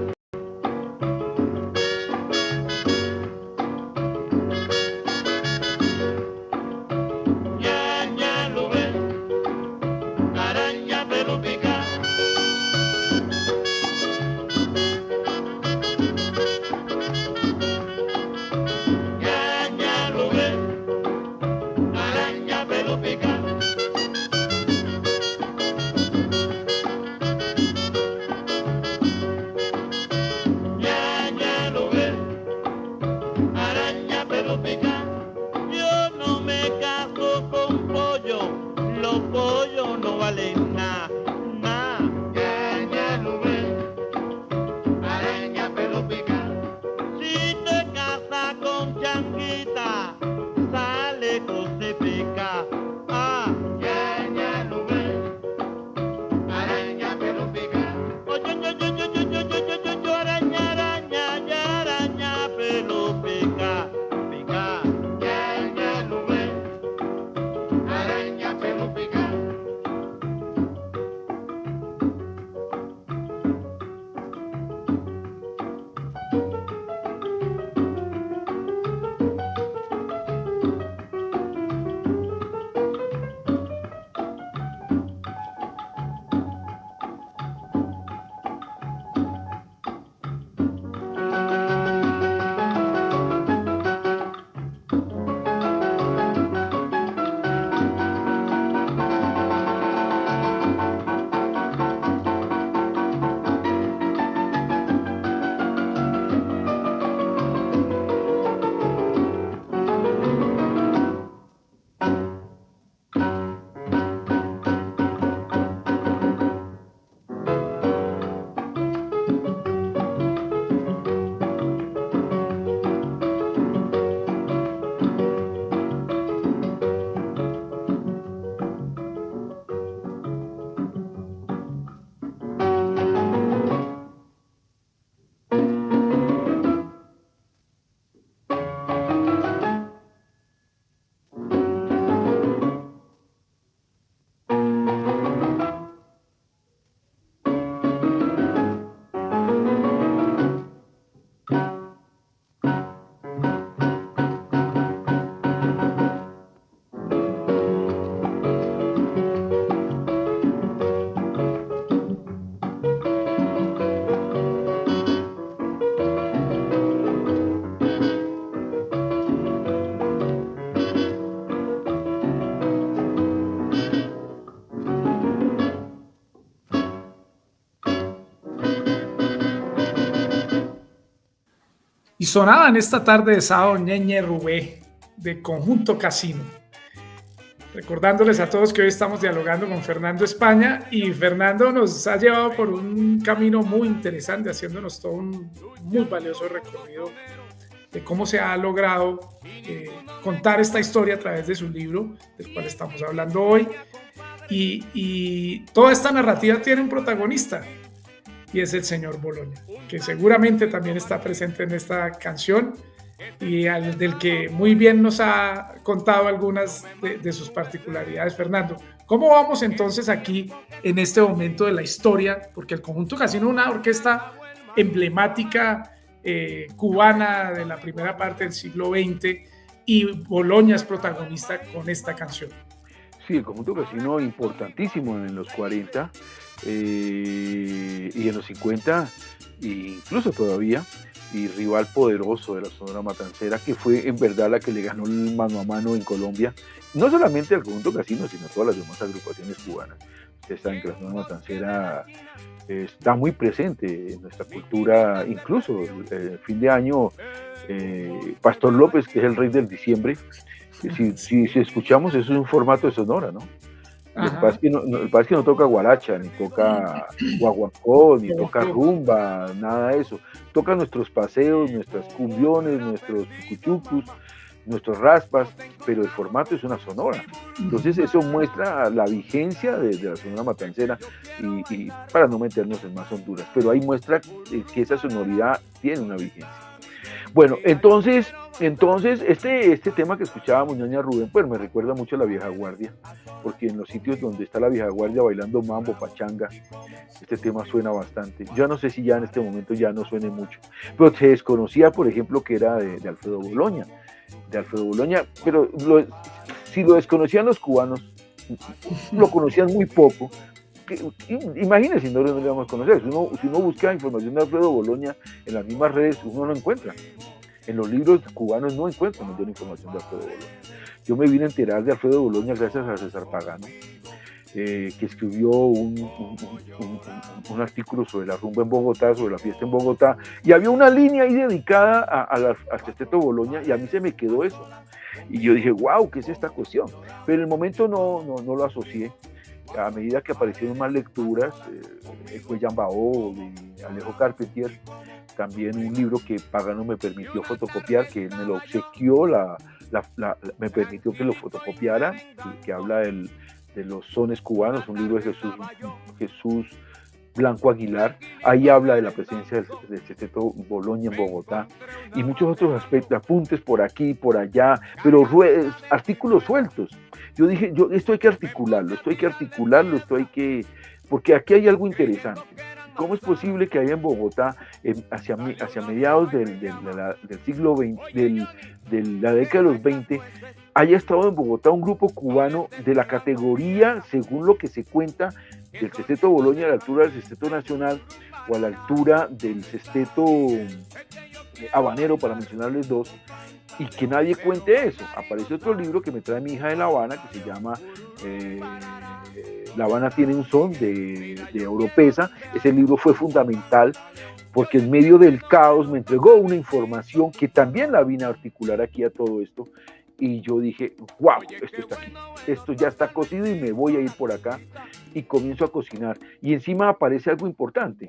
Speaker 5: sonaba en esta tarde de sábado Ñeñe Rubé de Conjunto Casino. Recordándoles a todos que hoy estamos dialogando con Fernando España, y Fernando nos ha llevado por un camino muy interesante, haciéndonos todo un muy valioso recorrido de cómo se ha logrado contar esta historia a través de su libro, del cual estamos hablando hoy. Y toda esta narrativa tiene un protagonista, y es el señor Boloña, que seguramente también está presente en esta canción, y del que muy bien nos ha contado algunas de sus particularidades. Fernando, ¿cómo vamos entonces aquí en este momento de la historia? Porque el Conjunto Casino es una orquesta emblemática cubana de la primera parte del siglo XX, y Boloña es protagonista con esta canción.
Speaker 6: Sí, el Conjunto Casino importantísimo en los 40 y en los 50, e incluso todavía, y rival poderoso de la Sonora Matancera, que fue en verdad la que le ganó el mano a mano en Colombia, no solamente al Conjunto Casino, sino a todas las demás agrupaciones cubanas. Ustedes saben que la Sonora Matancera está muy presente en nuestra cultura, incluso el fin de año, Pastor López, que es el rey del diciembre, si escuchamos, eso es un formato de Sonora, ¿no? El que pasa es que no toca guaracha, ni toca guaguancó, ni toca rumba, nada de eso. Toca nuestros paseos, nuestras cumbiones, nuestros chucuchucus, nuestros raspas, pero el formato es una sonora. Entonces eso muestra la vigencia de la Sonora Matancera, y para no meternos en más honduras, pero ahí muestra que esa sonoridad tiene una vigencia. Bueno, entonces este tema que escuchábamos, Ñaña Rubén, pues me recuerda mucho a la vieja guardia, porque en los sitios donde está la vieja guardia bailando mambo, pachanga, este tema suena bastante. Yo no sé si ya en este momento ya no suene mucho, pero se desconocía, por ejemplo, que era de Alfredo Boloña, pero si lo desconocían los cubanos, lo conocían muy poco. Imagínense, no lo íbamos a conocer. Si uno busca información de Alfredo Boloña en las mismas redes, uno no encuentra. En los libros cubanos no encuentran mayor información de Alfredo Boloña. Yo me vine a enterar de Alfredo Boloña gracias a César Pagano, que escribió un artículo sobre la rumba en Bogotá, sobre la fiesta en Bogotá, y había una línea ahí dedicada al Sexteto Boloña, y a mí se me quedó eso. Y yo dije, wow, ¿qué es esta cuestión? Pero en el momento no lo asocié. A medida que aparecieron más lecturas, el Cuellan Bao y Alejo Carpentier, también un libro que Pagano me permitió fotocopiar, que él me lo obsequió, me permitió que lo fotocopiara, que habla de los sones cubanos, un libro de Jesús Blanco Aguilar. Ahí habla de la presencia del Sexteto Boloña en Bogotá, y muchos otros aspectos, apuntes por aquí, por allá, pero artículos sueltos. Yo dije, esto hay que articularlo, porque aquí hay algo interesante. ¿Cómo es posible que haya en Bogotá, hacia mediados del siglo XX, de la década de los 20, haya estado en Bogotá un grupo cubano de la categoría, según lo que se cuenta, del Sexteto Boloña, a la altura del Sexteto Nacional o a la altura del Sexteto Habanero, para mencionarles dos, y que nadie cuente eso? Aparece otro libro que me trae mi hija de La Habana, que se llama La Habana tiene un son, de Oropesa. Ese libro fue fundamental porque en medio del caos me entregó una información que también la vine a articular aquí a todo esto, y yo dije, wow, esto está aquí, esto ya está cocido y me voy a ir por acá, y comienzo a cocinar, y encima aparece algo importante,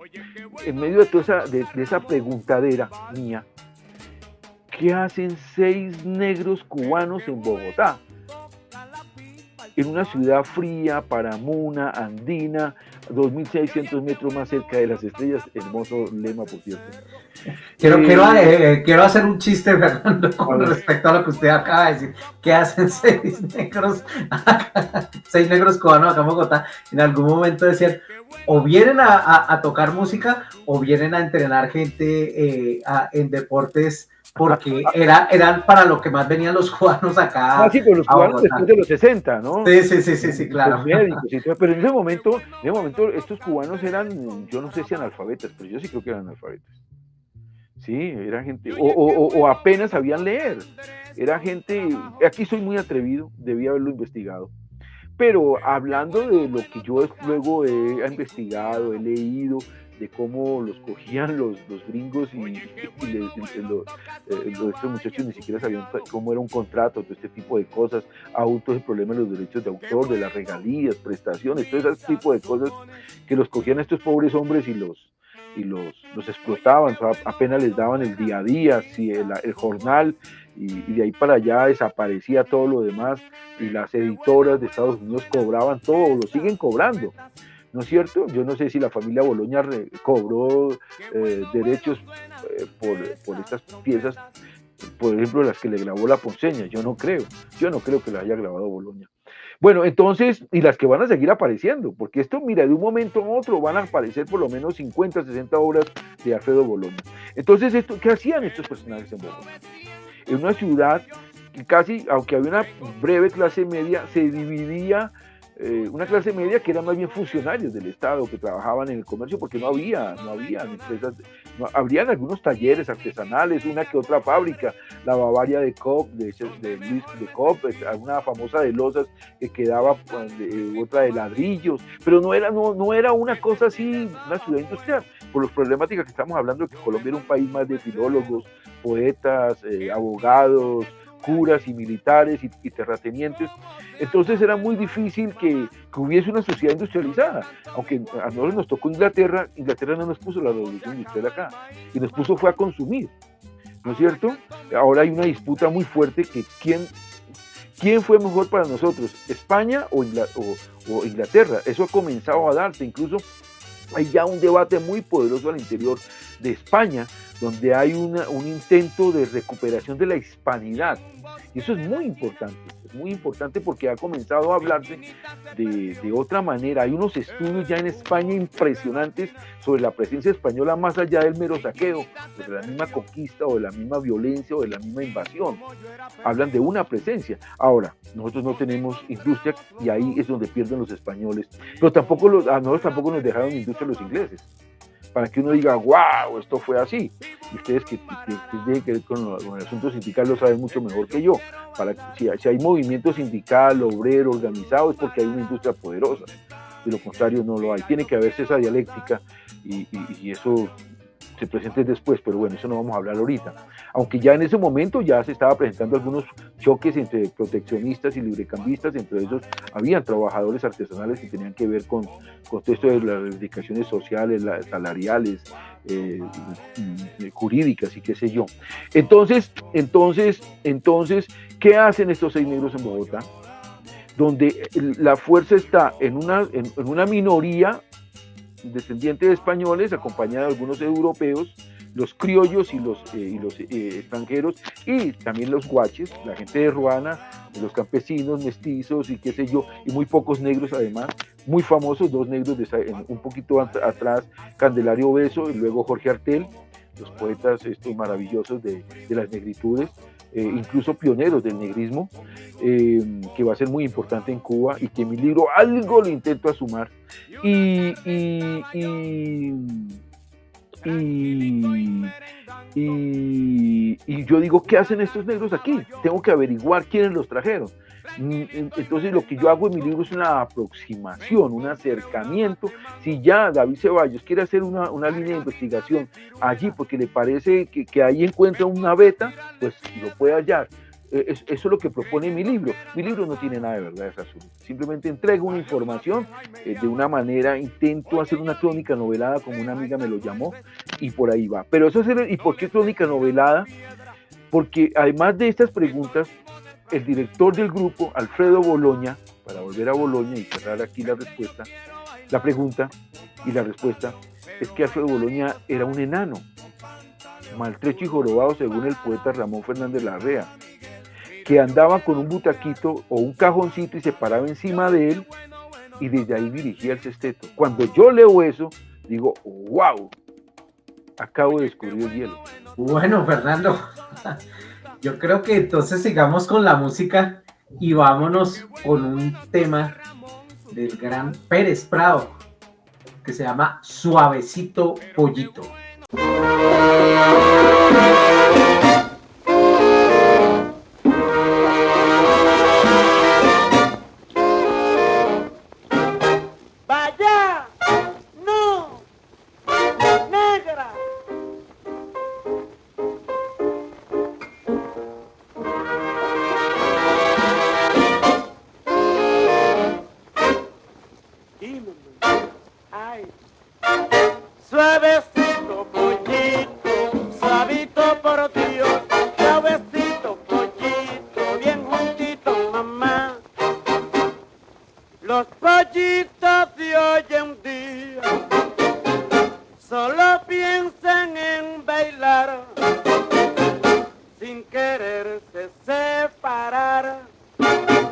Speaker 6: en medio de toda esa preguntadera mía: ¿qué hacen 6 negros cubanos en Bogotá? En una ciudad fría, paramuna, andina, 2.600 metros más cerca de las estrellas. Hermoso lema, por cierto.
Speaker 4: Quiero hacer un chiste, Fernando, con respecto a lo que usted acaba de decir. ¿Qué hacen 6 negros cubanos acá en Bogotá? En algún momento decían, o vienen a tocar música, o vienen a entrenar gente en deportes, porque eran para lo que más venían los cubanos acá.
Speaker 6: Sí, pero los cubanos después de los 60, ¿no?
Speaker 4: Sí, claro.
Speaker 6: Pero en ese momento estos cubanos eran, yo no sé si analfabetas, pero yo sí creo que eran analfabetas. Sí, era gente, o apenas sabían leer. Era gente, aquí soy muy atrevido, debía haberlo investigado. Pero hablando de lo que yo luego he investigado, he leído, de cómo los cogían los gringos y estos muchachos ni siquiera sabían cómo era un contrato, todo este tipo de cosas, autos, el problema de los derechos de autor, de las regalías, prestaciones, todo ese tipo de cosas que los cogían estos pobres hombres y los explotaban, o sea, apenas les daban el día a día, el jornal, y de ahí para allá desaparecía todo lo demás, y las editoras de Estados Unidos cobraban todo, lo siguen cobrando, ¿no es cierto? Yo no sé si la familia Boloña cobró derechos por estas piezas, por ejemplo, las que le grabó La Ponceña. Yo no creo que las haya grabado Boloña. Bueno, entonces, y las que van a seguir apareciendo, porque esto, mira, de un momento a otro van a aparecer por lo menos 50, 60 obras de Alfredo Boloña. Entonces, ¿qué hacían estos personajes en Bogotá? En una ciudad que casi, aunque había una breve clase media, se dividía una clase media que eran más bien funcionarios del Estado que trabajaban en el comercio, porque no había empresas, habrían algunos talleres artesanales, una que otra fábrica, la Bavaria de Cobb, de Luis de Cobb, una famosa de losas que quedaba, otra de ladrillos, pero no era una cosa así, una ciudad industrial, por las problemáticas que estamos hablando, que Colombia era un país más de filólogos, poetas, abogados, curas y militares y terratenientes. Entonces era muy difícil que hubiese una sociedad industrializada, aunque a nosotros nos tocó Inglaterra no nos puso la revolución industrial acá, y nos puso fue a consumir, ¿no es cierto? Ahora hay una disputa muy fuerte que ¿quién fue mejor para nosotros? ¿España o Inglaterra? Eso ha comenzado a darse, incluso hay ya un debate muy poderoso al interior de España, donde hay un intento de recuperación de la hispanidad, y eso es muy importante porque ha comenzado a hablarse de otra manera. Hay unos estudios ya en España impresionantes sobre la presencia española más allá del mero saqueo, de la misma conquista o de la misma violencia o de la misma invasión. Hablan de una presencia. Ahora, nosotros no tenemos industria y ahí es donde pierden los españoles, pero a nosotros tampoco nos dejaron industria los ingleses, para que uno diga, wow, esto fue así. Y ustedes que tienen que ver con el asunto sindical lo saben mucho mejor que yo. Si hay movimiento sindical, obrero, organizado, es porque hay una industria poderosa. De lo contrario, no lo hay. Tiene que haberse esa dialéctica y eso se presente después, pero bueno, eso no vamos a hablar ahorita. Aunque ya en ese momento ya se estaba presentando algunos choques entre proteccionistas y librecambistas, entre ellos habían trabajadores artesanales que tenían que ver con todo esto de las reivindicaciones sociales, salariales, jurídicas y qué sé yo. Entonces, ¿qué hacen estos 6 negros en Bogotá? Donde la fuerza está en una minoría descendientes de españoles, acompañada de algunos europeos, los criollos y los extranjeros, y también los guaches, la gente de Ruana, los campesinos, mestizos y qué sé yo, y muy pocos negros además, muy famosos, 2 negros un poquito atrás, Candelario Beso y luego Jorge Artel, los poetas estos maravillosos de las negritudes, incluso pioneros del negrismo, que va a ser muy importante en Cuba y que en mi libro algo lo intento asumar. Y yo digo, ¿qué hacen estos negros aquí? Tengo que averiguar quiénes los trajeron. Entonces lo que yo hago en mi libro es una aproximación, un acercamiento. Si ya David Ceballos quiere hacer una línea de investigación allí porque le parece que ahí encuentra una beta, pues lo puede hallar. Eso es lo que propone mi libro. Mi libro no tiene nada de verdades absolutas. Simplemente entrego una información de una manera, intento hacer una crónica novelada, como una amiga me lo llamó, y por ahí va. Pero eso es ¿y por qué crónica novelada? Porque además de estas preguntas, el director del grupo, Alfredo Boloña, para volver a Boloña y cerrar aquí la pregunta y la respuesta, es que Alfredo Boloña era un enano, maltrecho y jorobado según el poeta Ramón Fernández Larrea, que andaba con un butaquito o un cajoncito y se paraba encima de él y desde ahí dirigía el sexteto. Cuando yo leo eso, digo, wow, acabo de descubrir el hielo.
Speaker 4: Bueno, Fernando, yo creo que entonces sigamos con la música y vámonos con un tema del gran Pérez Prado que se llama Suavecito Pollito.
Speaker 8: Vaya, no,
Speaker 7: Los pollitos de hoy en día solo piensan en bailar sin quererse separar,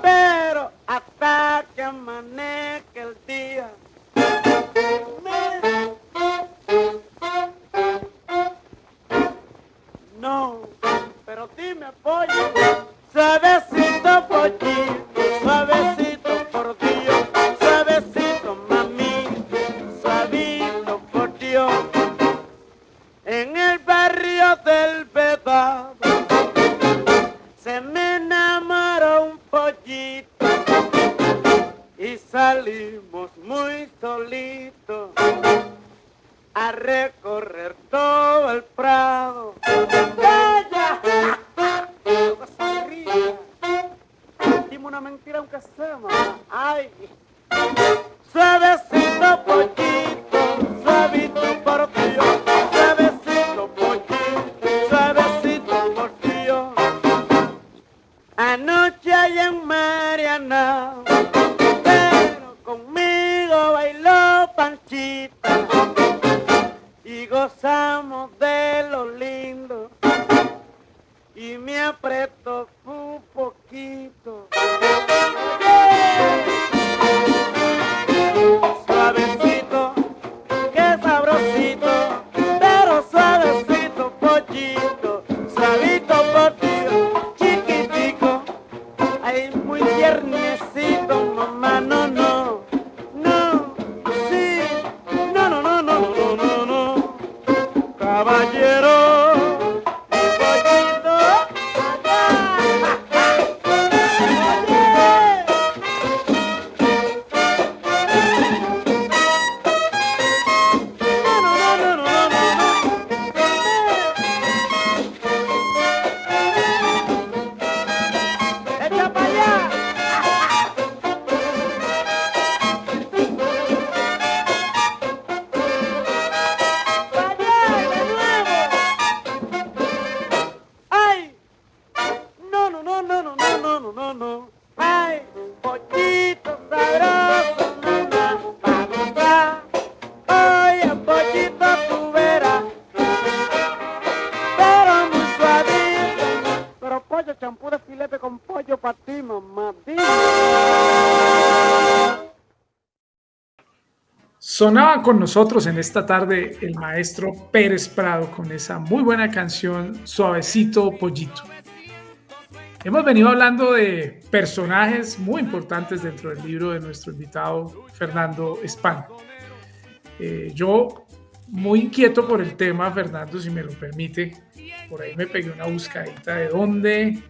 Speaker 7: pero hasta que amanezca el día no, pero dime pollo, suavecito pollito, suavecito por Dios, suavecito mami, suavito por Dios. En el barrio del Vedado se me enamoró un pollito y salimos muy solitos a recorrer todo el prado. ¡Vaya! ¡No se ría! Dime una mentira aunque sea, mamá. ¡Ay! Suavecito pollito, suavito por Dios, suavecito pollito, suavecito por Dios. Anoche allá en Mariana, pero conmigo bailó Panchita y gozamos de lo lindo y me apretó un poquito. Suavecito, qué sabrosito, pero suavecito pollito, suavito pollito, chiquitico, ay muy tiernecito, mamá, no, no, no, sí, no, no, no, no, no, no, no, caballero.
Speaker 5: Sonaba con nosotros en esta tarde el maestro Pérez Prado con esa muy buena canción Suavecito Pollito. Hemos venido hablando de personajes muy importantes dentro del libro de nuestro invitado Fernando Espan. Yo, muy inquieto por el tema, Fernando, si me lo permite, por ahí me pegué una buscadita de dónde,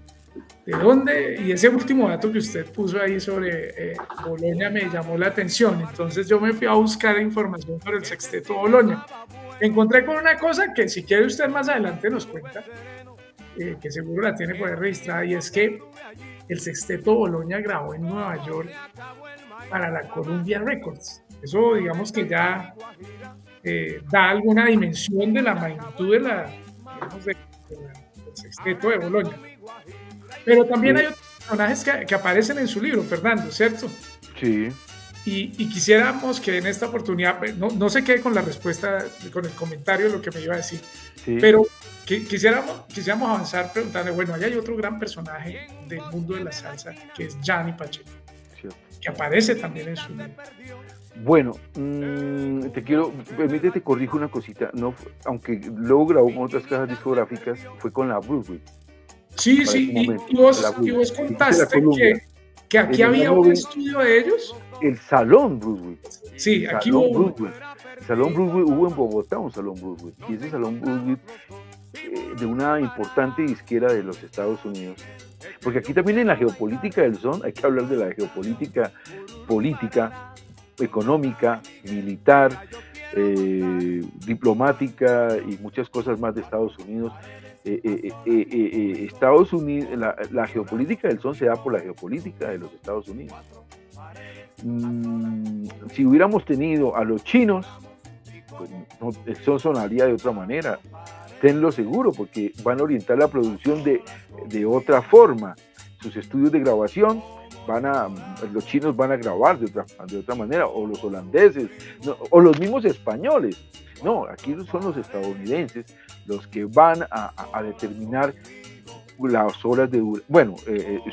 Speaker 5: y ese último dato que usted puso ahí sobre Boloña me llamó la atención. Entonces yo me fui a buscar información sobre el Sexteto Boloña. Encontré con una cosa que si quiere usted más adelante nos cuenta, que seguro la tiene por ahí registrada, y es que el Sexteto Boloña grabó en Nueva York para la Columbia Records. Eso digamos que ya da alguna dimensión de la magnitud de del Sexteto de Boloña. Pero también hay otros personajes que aparecen en su libro, Fernando, ¿cierto?
Speaker 6: Sí.
Speaker 5: Y quisiéramos que en esta oportunidad, no se quede con la respuesta, con el comentario de lo que me iba a decir, sí. Pero quisiéramos avanzar preguntando, bueno, ahí hay otro gran personaje del mundo de la salsa, que es Johnny Pacheco, cierto, que aparece también en su libro.
Speaker 6: Bueno, permítete corrijo una cosita, no, aunque luego grabó con otras cajas discográficas, fue con la Broadway.
Speaker 5: Sí, sí, y vos contaste que aquí había un estudio de ellos.
Speaker 6: El Salón Broadway.
Speaker 5: Sí, aquí hubo.
Speaker 6: El Salón Broadway hubo en Bogotá un Salón Broadway. Y ese Salón Broadway de una importante disquera de los Estados Unidos. Porque aquí también en la geopolítica del son hay que hablar de la geopolítica política, económica, militar, diplomática y muchas cosas más de Estados Unidos. Estados Unidos, la geopolítica del son se da por la geopolítica de los Estados Unidos. Si hubiéramos tenido a los chinos, pues el son sonaría de otra manera. Tenlo seguro, porque van a orientar la producción de otra forma. Sus estudios de grabación los chinos van a grabar de otra manera, o los holandeses, no, o los mismos españoles. No, aquí son los estadounidenses los que van a determinar las horas de duración. Bueno,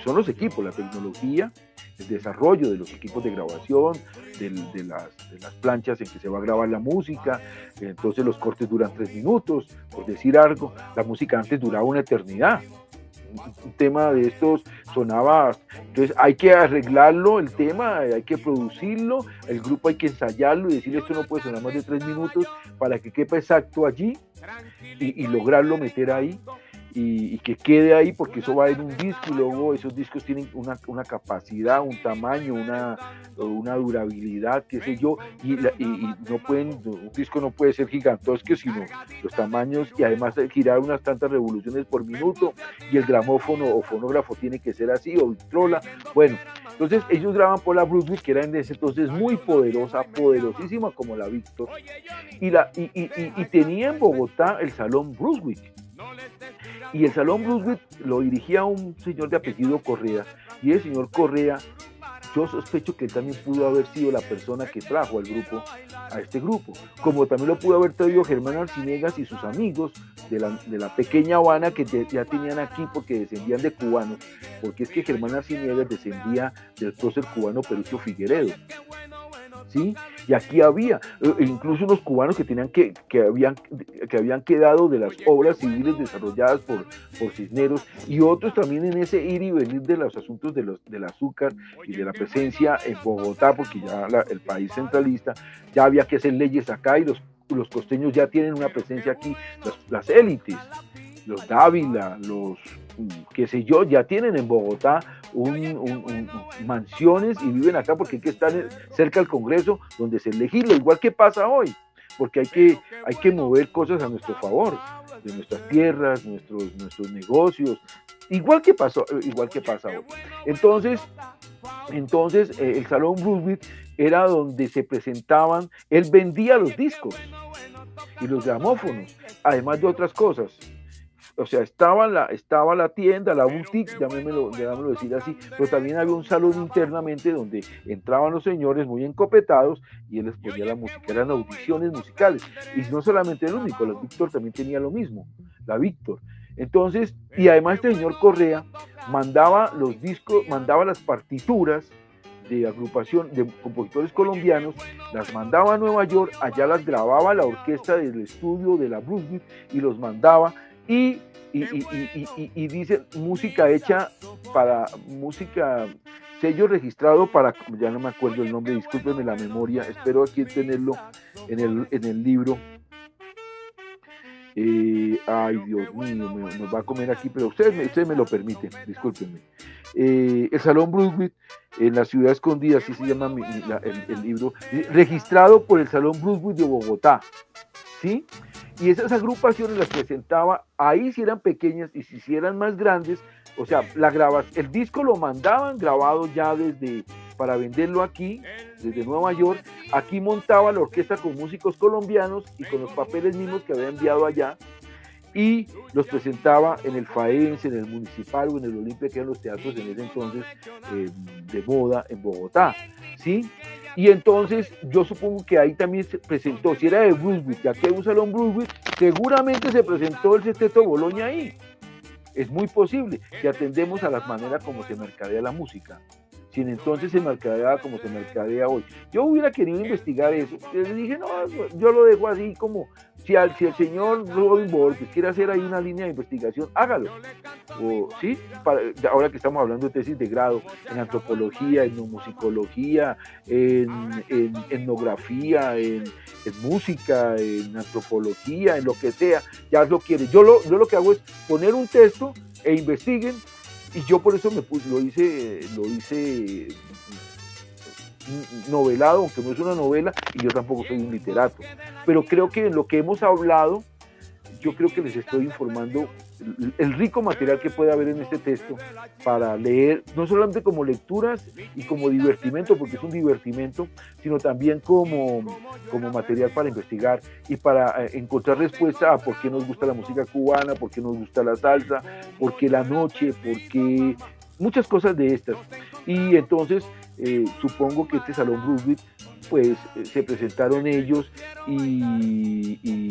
Speaker 6: son los equipos, la tecnología, el desarrollo de los equipos de grabación, de las planchas en que se va a grabar la música. Entonces los cortes duran 3 minutos, por decir algo. La música antes duraba una eternidad. Un tema de estos sonaba, entonces hay que arreglarlo, el tema, hay que producirlo, el grupo hay que ensayarlo y decirle esto no puede sonar más de 3 minutos para que quepa exacto allí y lograrlo meter ahí. Y que quede ahí, porque eso va en un disco y luego esos discos tienen una capacidad, un tamaño, una durabilidad, qué sé yo, y no pueden, un disco no puede ser gigantesco, sino los tamaños, y además girar unas tantas revoluciones por minuto, y el gramófono o fonógrafo tiene que ser así, o vitrola. Bueno, entonces ellos graban por la Brunswick, que era en ese entonces muy poderosa, poderosísima como la Victor, y tenía en Bogotá el Salón Brunswick. Y el Salón Brunswick lo dirigía un señor de apellido Correa, y el señor Correa, yo sospecho que él también pudo haber sido la persona que trajo al grupo, a este grupo, como también lo pudo haber traído Germán Arciniegas y sus amigos de la pequeña Habana, que ya tenían aquí porque descendían de cubanos, porque es que Germán Arciniegas descendía del prócer cubano Perucho Figueredo, ¿sí? Y aquí había incluso unos cubanos que habían quedado de las obras civiles desarrolladas por Cisneros, y otros también en ese ir y venir de los asuntos del azúcar y de la presencia en Bogotá, porque ya el país centralista, ya había que hacer leyes acá, y los costeños ya tienen una presencia aquí, las élites, los Dávila, los qué sé yo, ya tienen en Bogotá mansiones y viven acá porque hay que estar cerca del Congreso donde se legisla, igual que pasa hoy, porque hay que mover cosas a nuestro favor, de nuestras tierras, nuestros negocios, igual que pasa hoy. Entonces el Salón Brunswick era donde se presentaban, él vendía los discos y los gramófonos, además de otras cosas. O sea, estaba la tienda, la boutique, llamémoslo decir así, pero también había un salón internamente donde entraban los señores muy encopetados y él les ponía la música, eran audiciones musicales. Y no solamente el único, la Víctor también tenía lo mismo, la Víctor. Entonces, y además este señor Correa mandaba los discos, mandaba las partituras de agrupación de compositores colombianos, las mandaba a Nueva York, allá las grababa la orquesta del estudio de la Brunswick y los mandaba. Y dice música hecha para música, sello registrado para, ya no me acuerdo el nombre, discúlpenme la memoria, espero aquí tenerlo en el libro. Ay, Dios mío, nos va a comer aquí, pero ustedes me lo permiten, discúlpenme. El Salón Brunswick en la ciudad escondida, así se llama el libro, registrado por el Salón Brunswick de Bogotá, ¿sí? Y esas agrupaciones las presentaba, ahí si eran pequeñas, y si eran más grandes, o sea, el disco lo mandaban grabado ya para venderlo aquí, desde Nueva York. Aquí montaba la orquesta con músicos colombianos y con los papeles mismos que había enviado allá, y los presentaba en el Faense, en el Municipal o en el Olimpia, que eran los teatros en ese entonces de moda en Bogotá, ¿sí? Y entonces yo supongo que ahí también se presentó, si era de Brunswick, ya que hay un Salón Brunswick, seguramente se presentó el Sexteto Bologna ahí. Es muy posible, si atendemos a las maneras como se mercadea la música. Si entonces se mercadeaba como se mercadea hoy. Yo hubiera querido investigar eso. Le dije, no, yo lo dejo así como, si el señor Robin Borges quiere hacer ahí una línea de investigación, hágalo. ¿Sí? Ahora que estamos hablando de tesis de grado, en antropología, en musicología, en etnografía, en música, en antropología, en lo que sea, ya lo quiere. Yo lo que hago es poner un texto e investiguen. Y yo por eso lo hice novelado, aunque no es una novela, y yo tampoco soy un literato. Pero creo que en lo que hemos hablado, yo creo que les estoy informando el rico material que puede haber en este texto para leer, no solamente como lecturas y como divertimento, porque es un divertimento, sino también como material para investigar y para encontrar respuesta a por qué nos gusta la música cubana, por qué nos gusta la salsa, por qué la noche, por qué muchas cosas de estas. Y entonces supongo que este Salón Brunswick, pues se presentaron ellos y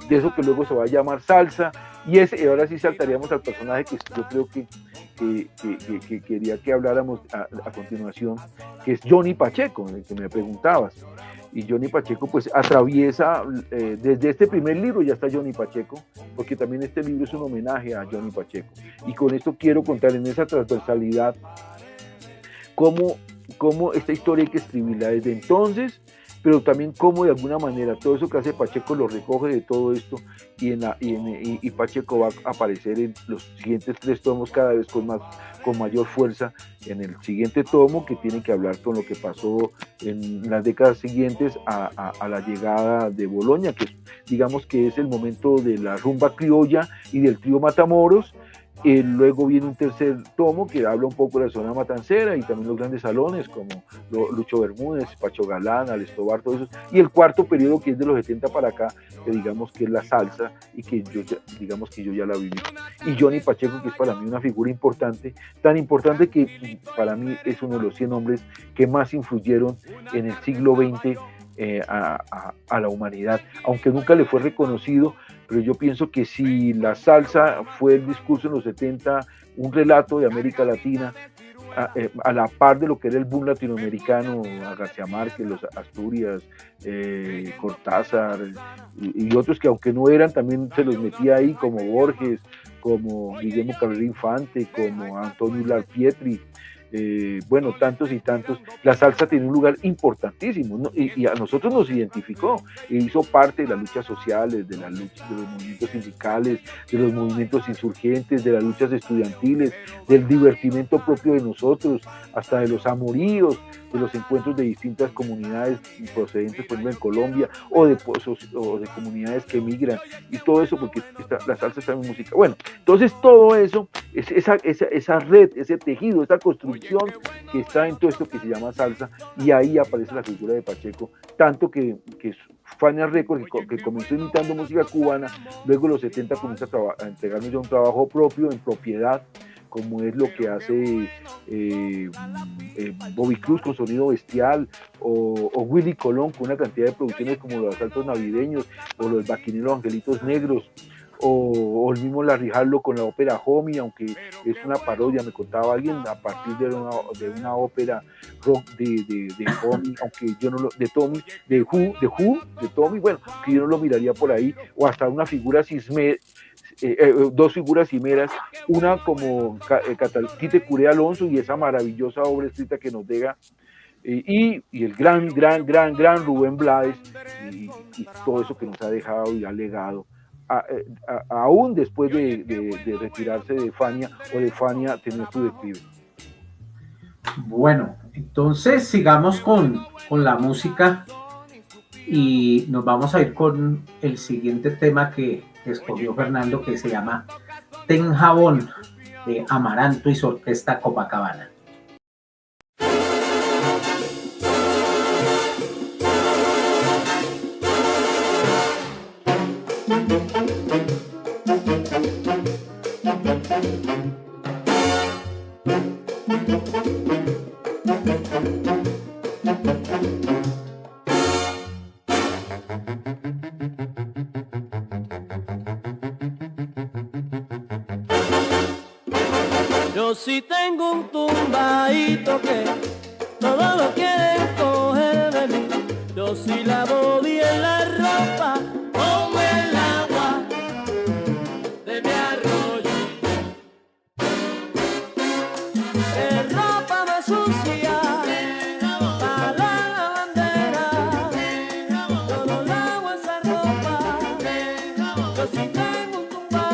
Speaker 6: de eso que luego se va a llamar salsa, y ahora sí saltaríamos al personaje que yo creo que quería que habláramos a continuación, que es Johnny Pacheco, el que me preguntabas. Y Johnny Pacheco pues atraviesa, desde este primer libro ya está Johnny Pacheco, porque también este libro es un homenaje a Johnny Pacheco. Y con esto quiero contar en esa transversalidad cómo esta historia hay que escribirla desde entonces, pero también cómo de alguna manera todo eso que hace Pacheco lo recoge de todo esto, y Pacheco va a aparecer en los siguientes 3 tomos cada vez con mayor fuerza en el siguiente tomo, que tiene que hablar con lo que pasó en las décadas siguientes a la llegada de Boloña, que digamos que es el momento de la rumba criolla y del trío Matamoros. Luego viene un tercer tomo que habla un poco de la zona matancera y también los grandes salones como Lucho Bermúdez, Pacho Galán, Alex Tobar, todos esos. Y el cuarto periodo, que es de los 70 para acá, que digamos que es la salsa y que yo ya la viví. Y Johnny Pacheco, que es para mí una figura importante, tan importante que para mí es uno de los 100 hombres que más influyeron en el siglo XX a la humanidad, aunque nunca le fue reconocido. Pero yo pienso que si la salsa fue el discurso en los 70, un relato de América Latina, a la par de lo que era el boom latinoamericano, a García Márquez, los Asturias, Cortázar y otros que aunque no eran, también se los metía ahí, como Borges, como Guillermo Cabrera Infante, como Antonio Lar Pietri, bueno, tantos y tantos. La salsa tiene un lugar importantísimo, ¿no? Y a nosotros nos identificó e hizo parte de las luchas sociales, de los movimientos sindicales, de los movimientos insurgentes, de las luchas estudiantiles, del divertimento propio de nosotros, hasta de los amoríos, de los encuentros de distintas comunidades procedentes, por ejemplo, en Colombia, o de comunidades que emigran, y todo eso, porque la salsa está en música. Bueno, entonces todo eso, esa red, ese tejido, esa construcción que está en todo esto que se llama salsa, y ahí aparece la figura de Pacheco, tanto que Fania Records, que comenzó imitando música cubana, luego en los 70 comienza a entregarnos ya un trabajo propio, en propiedad, como es lo que hace Bobby Cruz con Sonido Bestial, o Willy Colón con una cantidad de producciones como Los Asaltos Navideños, o Los Baquineros Angelitos Negros, o el mismo Larry Harlow con la ópera Homie, aunque es una parodia, me contaba alguien, a partir de una ópera rock de Homie, aunque yo no lo, de Tommy, de Tommy, bueno, que yo no lo miraría por ahí, o hasta una figura dos figuras cimeras, una como Tite Curé Alonso y esa maravillosa obra escrita que nos deja, y el gran Rubén Blades, y todo eso que nos ha dejado y ha legado, aún después de retirarse de Fania, o de Fania tener su declive.
Speaker 4: Bueno, entonces sigamos con la música y nos vamos a ir con el siguiente tema que escogió Fernando, que se llama Ten Jabón, de Amaranto y su orquesta Copacabana.
Speaker 7: Yo sí tengo un tumbadito que todo lo quieren coger de mí. Yo sí lavo bien la ropa como el agua de mi arroyo. Es ropa más sucia para la lavandera. Yo no lavo esa ropa. Yo sí tengo un tumbado.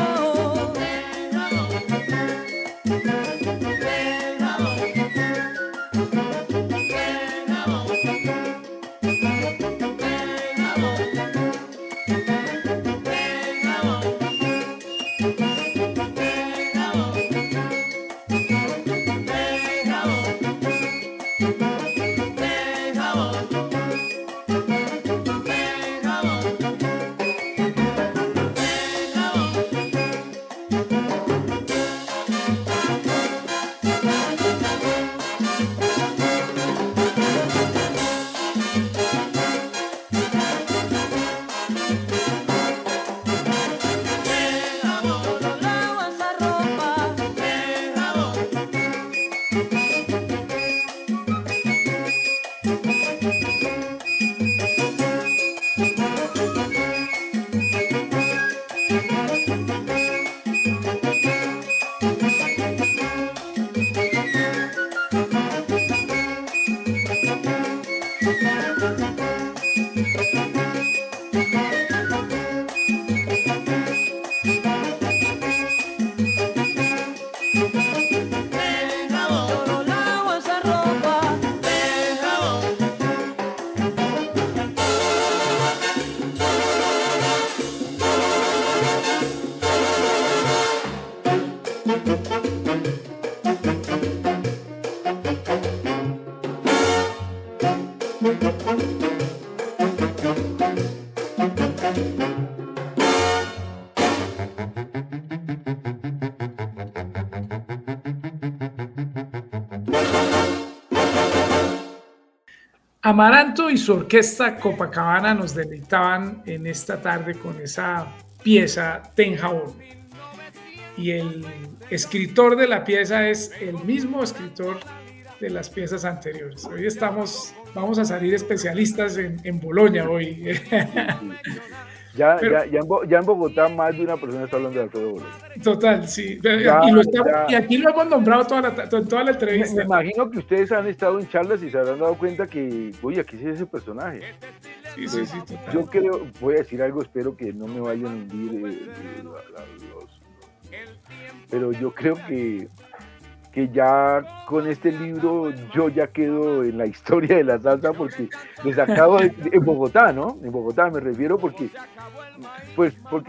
Speaker 5: Amaranto y su orquesta Copacabana nos deleitaban en esta tarde con esa pieza Tenjabón. Y el escritor de la pieza es el mismo escritor de las piezas anteriores. Hoy vamos a salir especialistas en Boloña hoy.
Speaker 6: Ya en Bogotá más de una persona está hablando de Alfredo Boloña.
Speaker 5: Total, sí. Y aquí lo hemos nombrado toda la entrevista.
Speaker 6: Me imagino que ustedes han estado en charlas y se habrán dado cuenta que, oye, aquí es ese personaje.
Speaker 5: Sí, total.
Speaker 6: Yo creo, voy a decir algo, espero que no me vayan a hundir pero yo creo que ya con este libro yo ya quedo en la historia de la salsa porque les acabo en Bogotá, ¿no? En Bogotá me refiero porque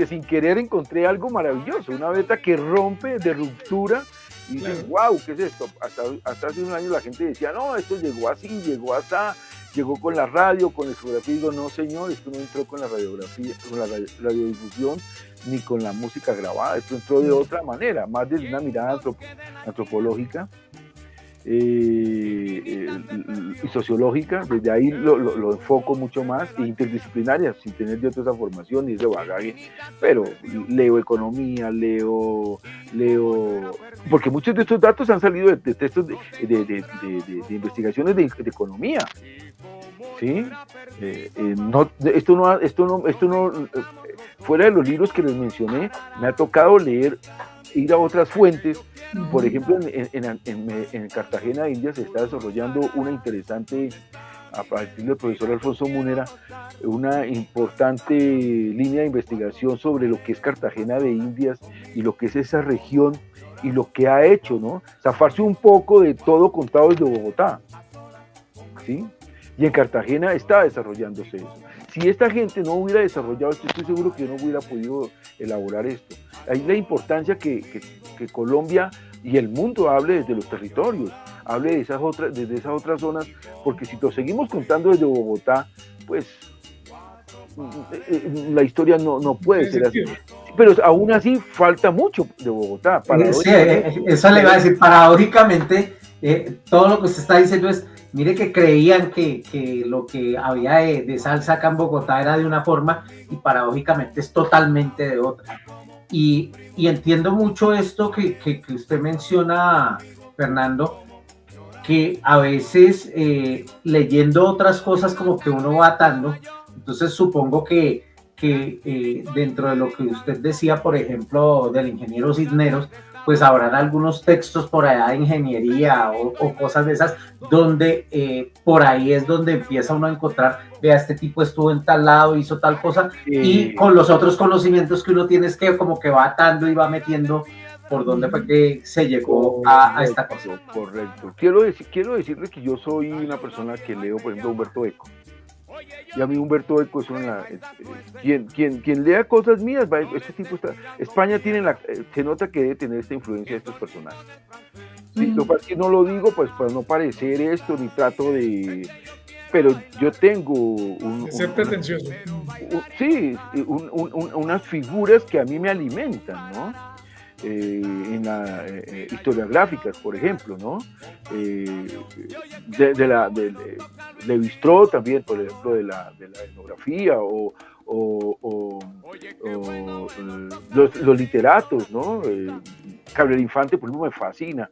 Speaker 6: sin querer encontré algo maravilloso, una beta que rompe de ruptura y dices, wow, ¿qué es esto? Hasta hace un año la gente decía, no, esto llegó así, llegó con la radio, con la discografía. Y digo, no señor, esto no entró con la radiografía, con la radiodifusión, ni con la música grabada, esto entró de otra manera, más desde una mirada antropológica y sociológica. Desde ahí lo enfoco mucho más, e interdisciplinaria, sin tener yo toda esa formación y ese bagaje, pero leo economía, leo porque muchos de estos datos han salido de textos de investigaciones de economía, ¿sí? Esto no fuera de los libros que les mencioné, me ha tocado ir a otras fuentes. Por ejemplo, en Cartagena de Indias se está desarrollando una interesante, a partir del profesor Alfonso Múnera, una importante línea de investigación sobre lo que es Cartagena de Indias y lo que es esa región y lo que ha hecho, ¿no? Zafarse un poco de todo contado desde Bogotá, ¿sí? Y en Cartagena está desarrollándose eso. Si esta gente no hubiera desarrollado esto, estoy seguro que yo no hubiera podido elaborar esto. Ahí la importancia que Colombia y el mundo hable desde los territorios, hable desde esas otras zonas, porque si lo seguimos contando desde Bogotá, pues la historia no puede ser así. Pero aún así falta mucho de Bogotá.
Speaker 4: Sí, eso le iba a decir, paradójicamente, todo lo que usted está diciendo es, mire que creían que lo que había de salsa acá en Bogotá era de una forma y paradójicamente es totalmente de otra. Y entiendo mucho esto que usted menciona, Fernando, que a veces leyendo otras cosas como que uno va atando. Entonces supongo que dentro de lo que usted decía, por ejemplo, del ingeniero Cisneros, pues habrán algunos textos por allá de ingeniería o cosas de esas, donde por ahí es donde empieza uno a encontrar, vea, este tipo estuvo en tal lado, hizo tal cosa, y con los otros conocimientos que uno tiene es que como que va atando y va metiendo por dónde fue que se llegó a esta cosa.
Speaker 6: Correcto. Quiero decirle que yo soy una persona que leo, por ejemplo, Humberto Eco. Y a mí Humberto Eco es quien lea cosas mías, este tipo está, España se nota que debe tener esta influencia de estos personajes. Sí, que no lo digo pues para no parecer esto, ni trato de, pero yo tengo
Speaker 5: ser pretencioso.
Speaker 6: Unas figuras que a mí me alimentan, ¿no? En la historiográficas, por ejemplo, ¿no? De Levi-Strauss también, por ejemplo, de la etnografía o los literatos, ¿no? Gabriel Infante, por ejemplo, me fascina,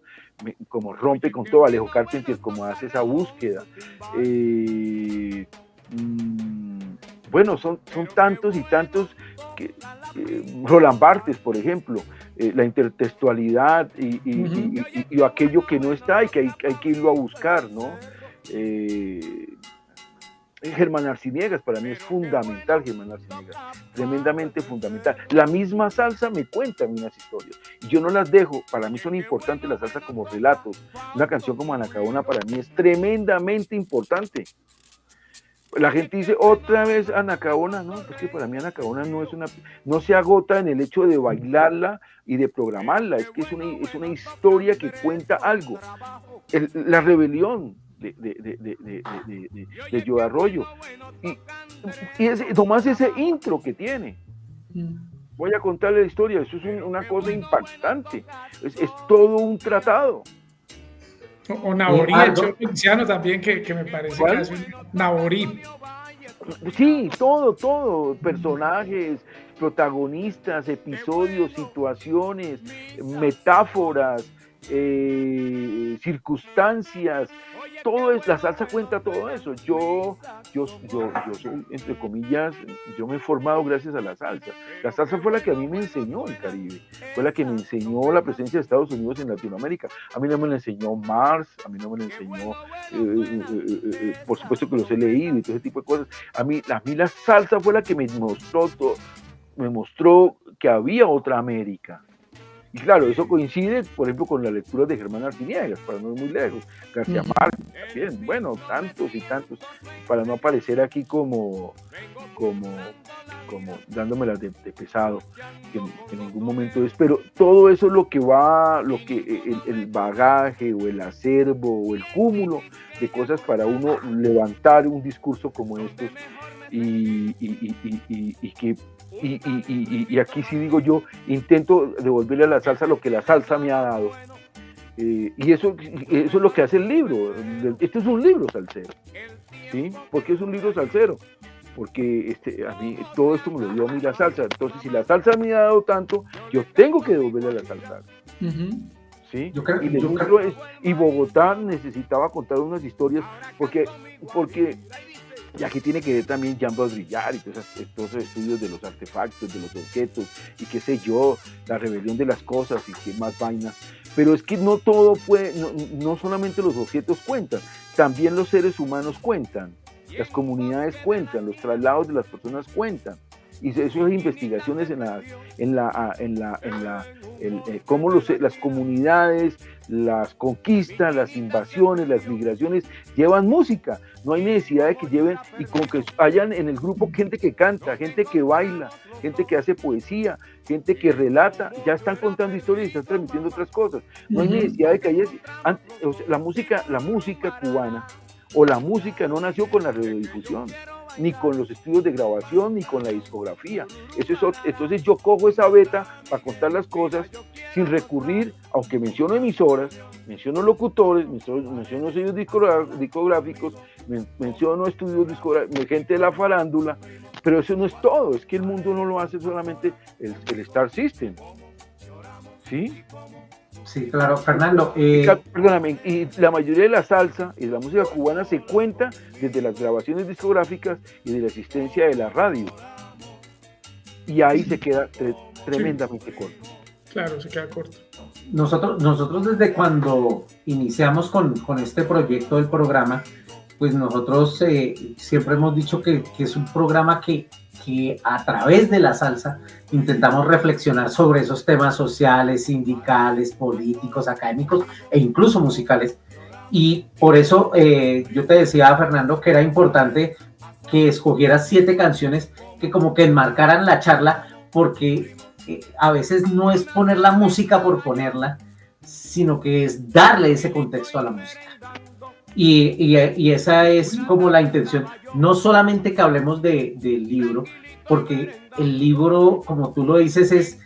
Speaker 6: como rompe con todo, Alejo Carpentier, como hace esa búsqueda. Bueno, son tantos y tantos que Roland Barthes, por ejemplo, la intertextualidad y aquello que no está y que hay que irlo a buscar, ¿no? Germán Arciniegas, para mí es fundamental, Germán Arciniegas, tremendamente fundamental. La misma salsa me cuenta unas historias y yo no las dejo, para mí son importantes las salsas como relatos. Una canción como Anacaona para mí es tremendamente importante. La gente dice otra vez Anacaona, no, pues que para mí Anacaona no se agota en el hecho de bailarla y de programarla, es que es una historia que cuenta algo. La rebelión de Joe Arroyo. Y nomás ese intro que tiene. Voy a contarle la historia, eso es una cosa impactante. Es todo un tratado.
Speaker 5: O Naborí, el show provinciano también, que me parece que es un Naborí.
Speaker 6: Sí, todo, personajes, protagonistas, episodios, situaciones, metáforas, circunstancias, todo es, la salsa cuenta todo eso. Yo soy, entre comillas, yo me he formado gracias a la salsa. La salsa fue la que a mí me enseñó el Caribe, fue la que me enseñó la presencia de Estados Unidos en Latinoamérica. A mí no me la enseñó Mars, a mí no me la enseñó, por supuesto que los he leído y todo ese tipo de cosas. A mí la salsa fue la que me mostró que había otra América. Y claro, eso coincide, por ejemplo, con la lectura de Germán Arciniegas, para no ir muy lejos, García Márquez también, bueno, tantos y tantos, para no aparecer aquí como dándomelas de pesado, que en ningún momento es, pero todo eso es lo que va, el bagaje o el acervo o el cúmulo de cosas para uno levantar un discurso como estos y aquí sí digo yo, intento devolverle a la salsa lo que la salsa me ha dado. Y eso es lo que hace el libro. Este es un libro salsero. ¿Sí? ¿Por qué es un libro salsero? Porque a mí todo esto me lo dio a mí la salsa. Entonces, si la salsa me ha dado tanto, yo tengo que devolverle a la salsa. ¿Sí? Y Bogotá necesitaba contar unas historias porque y aquí tiene que ver también Jean Baudrillard y todos esos estudios de los artefactos, de los objetos, y qué sé yo, la rebelión de las cosas y qué más vainas. Pero es que no todo no solamente los objetos cuentan, también los seres humanos cuentan, las comunidades cuentan, los traslados de las personas cuentan. Y esas investigaciones cómo las comunidades, las conquistas, las invasiones, las migraciones llevan música. No hay necesidad de que lleven y con que hayan en el grupo gente que canta, gente que baila, gente que hace poesía, gente que relata, ya están contando historias y están transmitiendo otras cosas. No hay necesidad de que haya la música cubana o la música no nació con la radiodifusión, ni con los estudios de grabación, ni con la discografía. Entonces yo cojo esa beta para contar las cosas sin recurrir, aunque menciono emisoras, menciono locutores, menciono sellos discográficos, menciono estudios discográficos, gente de la farándula, pero eso no es todo, es que el mundo no lo hace solamente el Star System. ¿Sí?
Speaker 4: Sí, claro, Fernando.
Speaker 6: Perdóname, y la mayoría de la salsa y de la música cubana se cuenta desde las grabaciones discográficas y de la existencia de la radio. Y ahí se queda tremendamente corto.
Speaker 5: Claro, se queda corto.
Speaker 4: Nosotros desde cuando iniciamos con este proyecto del programa, pues nosotros siempre hemos dicho que es un programa que a través de la salsa intentamos reflexionar sobre esos temas sociales, sindicales, políticos, académicos e incluso musicales. Y por eso yo te decía, Fernando, que era importante que escogieras 7 canciones que como que enmarcaran la charla, porque a veces no es poner la música por ponerla, sino que es darle ese contexto a la música. Y esa es como la intención, no solamente que hablemos del libro, porque el libro, como tú lo dices,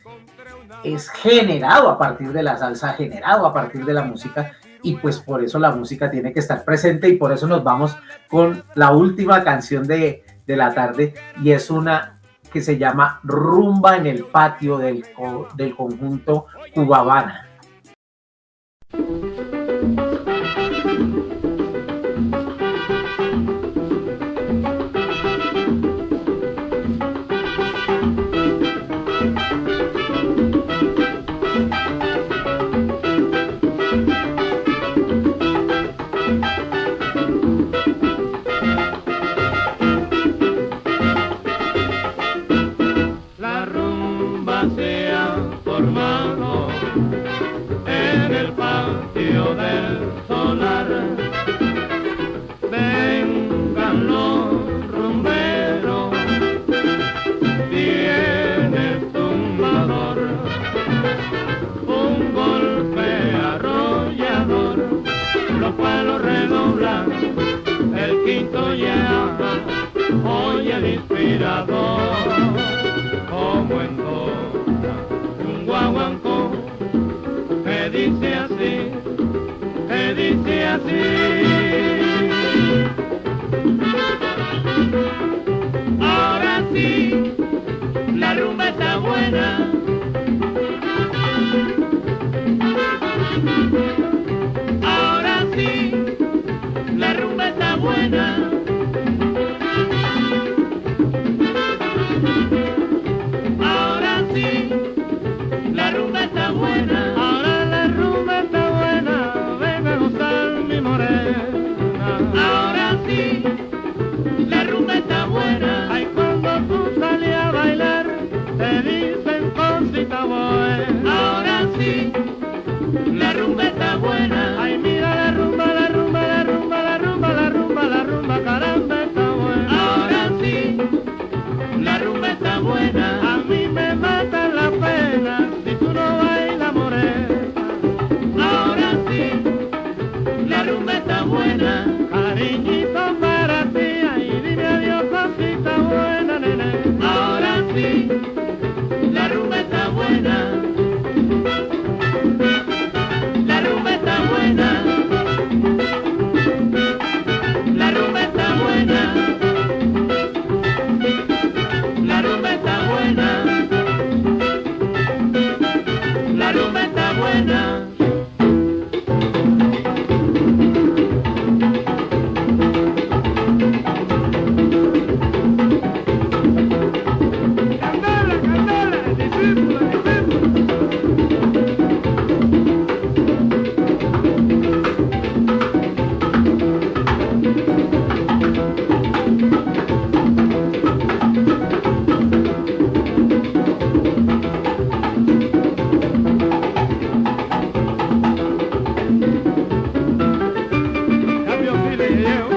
Speaker 4: es generado a partir de la salsa, generado a partir de la música, y pues por eso la música tiene que estar presente, y por eso nos vamos con la última canción de la tarde, y es una que se llama Rumba en el patio del conjunto Cubavana.
Speaker 7: La rumba se ha formado vuelo redobla, el quinto ya, oye el inspirador, como entona un guaguancó, que dice así, que dice así. Ahora sí, la rumba está buena. Ahora sí, la rumba está buena. Ahora sí, la rumba está buena. Ahora la rumba está buena. Ven a gozar mi morena. Ahora sí, la rumba está buena. Ay, cuando tú sales a bailar, te dicen cosita buena. Ahora sí, la rumba está buena. Ay, mira la rumba, la rumba, la rumba, la rumba, la rumba, la rumba, caramba está buena. Ahora sí, la rumba está buena. A mí me mata la pena si tú no bailas morena. Ahora sí, la rumba está buena. Cariñito para ti, ay, dime adiós cosita buena, nene. Ahora sí, la rumba está buena. La rumba está buena. La rumba está buena. La rumba está buena. La rumba está buena. Candela, candela, discípulo, discípulo. Cambio file, llego.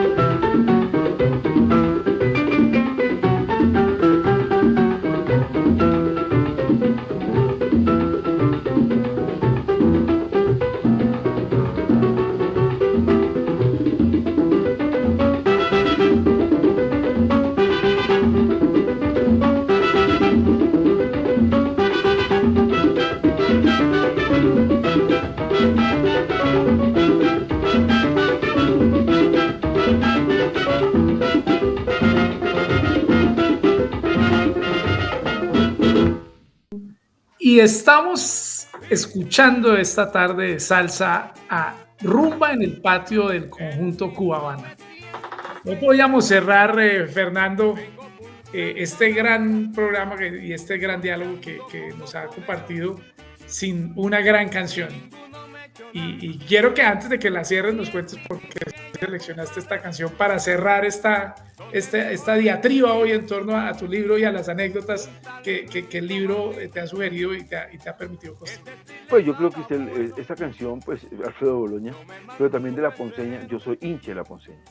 Speaker 5: Y estamos escuchando esta tarde de salsa a Rumba en el patio del conjunto Cuba Habana. No podíamos cerrar, Fernando, este gran programa y este gran diálogo que nos ha compartido sin una gran canción. Y quiero que antes de que la cierres nos cuentes por qué seleccionaste esta canción para cerrar esta diatriba hoy en torno a tu libro y a las anécdotas que el libro te ha sugerido y te ha permitido construir.
Speaker 6: Pues yo creo que esta canción, pues Alfredo Boloña, pero también de La Ponceña. Yo soy hincha de La Ponceña.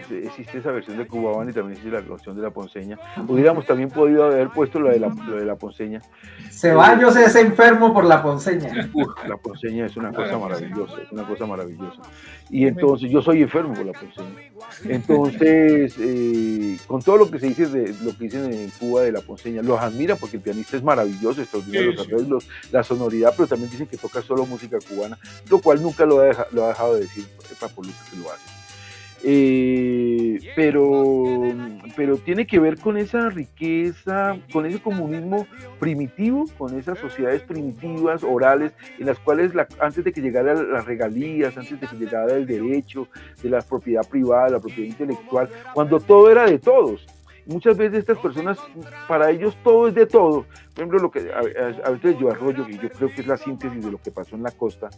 Speaker 6: Existe esa versión de Cuba Habana y también existe la versión de La Ponceña. Hubiéramos también podido haber puesto lo de la Ponceña.
Speaker 4: Ceballos es enfermo por La Ponceña.
Speaker 6: La Ponceña es una cosa maravillosa, es una cosa maravillosa. Y entonces yo soy enfermo por La Ponceña. Entonces, con todo lo que se dice de lo que dicen en Cuba de La Ponceña, los admira porque el pianista es maravilloso, extraordinario, los arreglos, la sonoridad, pero también dicen que toca solo música cubana, lo cual nunca lo ha dejado de decir, por lo que lo hace. Pero tiene que ver con esa riqueza, con ese comunismo primitivo, con esas sociedades primitivas, orales, en las cuales antes de que llegara las regalías, antes de que llegara el derecho de la propiedad privada, la propiedad intelectual, cuando todo era de todos. Muchas veces estas personas, para ellos todo es de todo. Por ejemplo, lo que a veces yo Arroyo, que yo creo que es la síntesis de lo que pasó en la costa,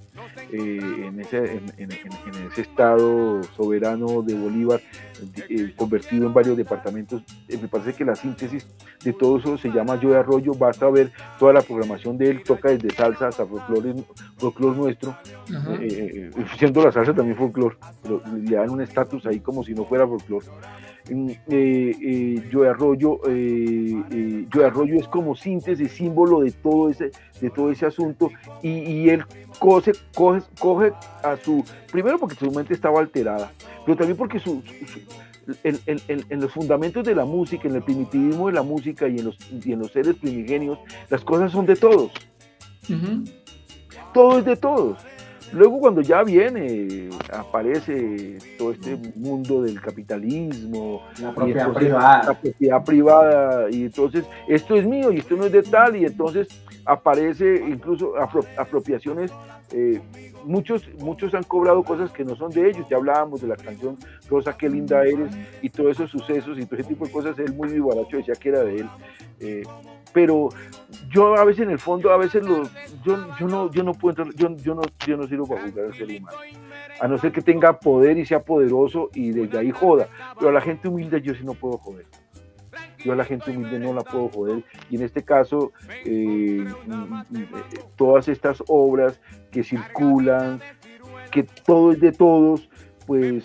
Speaker 6: en ese estado soberano de Bolívar, convertido en varios departamentos. Me parece que la síntesis de todo eso se llama Yo de Arroyo. Basta ver toda la programación de él, toca desde salsa hasta folclore nuestro, siendo la salsa también folclore, pero le dan un estatus ahí como si no fuera folclore. Yo de Arroyo es como síntesis realmente es el símbolo de todo ese asunto, y él coge a su, primero porque su mente estaba alterada, pero también porque en los fundamentos de la música, en el primitivismo de la música y en los seres primigenios, las cosas son de todos. Todo es de todos. Luego cuando ya aparece todo este mundo del capitalismo,
Speaker 4: la propiedad privada,
Speaker 6: y entonces esto es mío y esto no es de tal, y entonces aparece incluso apropiaciones. Muchos han cobrado cosas que no son de ellos. Ya hablábamos de la canción Rosa, qué linda eres, y todos esos sucesos y todo ese tipo de cosas. Él muy vivaracho decía que era de él, pero yo a veces en el fondo, yo no puedo entrar, yo no sirvo para juzgar al ser humano, a no ser que tenga poder y sea poderoso y desde ahí joda, pero a la gente humilde yo sí no puedo joder. Yo a la gente humilde no la puedo joder, y en este caso todas estas obras que circulan, que todo es de todos, pues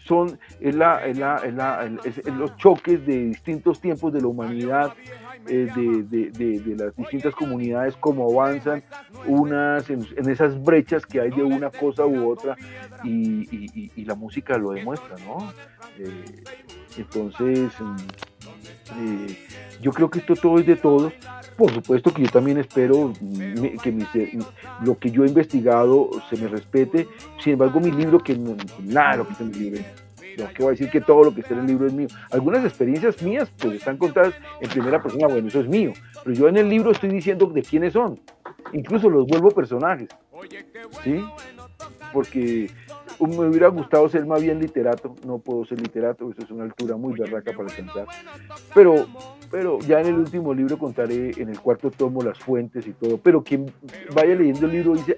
Speaker 6: son los choques de distintos tiempos de la humanidad, de las distintas comunidades, cómo avanzan unas en esas brechas que hay de una cosa u otra, y la música lo demuestra, ¿no? Entonces yo creo que esto todo es de todos. Por supuesto que yo también espero que lo que yo he investigado se me respete. Sin embargo, mi libro, que nada de lo que está en mi libro, no, que voy a decir que todo lo que está en el libro es mío. Algunas experiencias mías pues están contadas en primera persona, bueno, eso es mío, pero yo en el libro estoy diciendo de quiénes son, incluso los vuelvo personajes, ¿sí? Porque me hubiera gustado ser más bien literato, no puedo ser literato, eso es una altura muy berraca para alcanzar, pero ya en el último libro contaré, en el 4º tomo, las fuentes y todo, pero quien vaya leyendo el libro dice,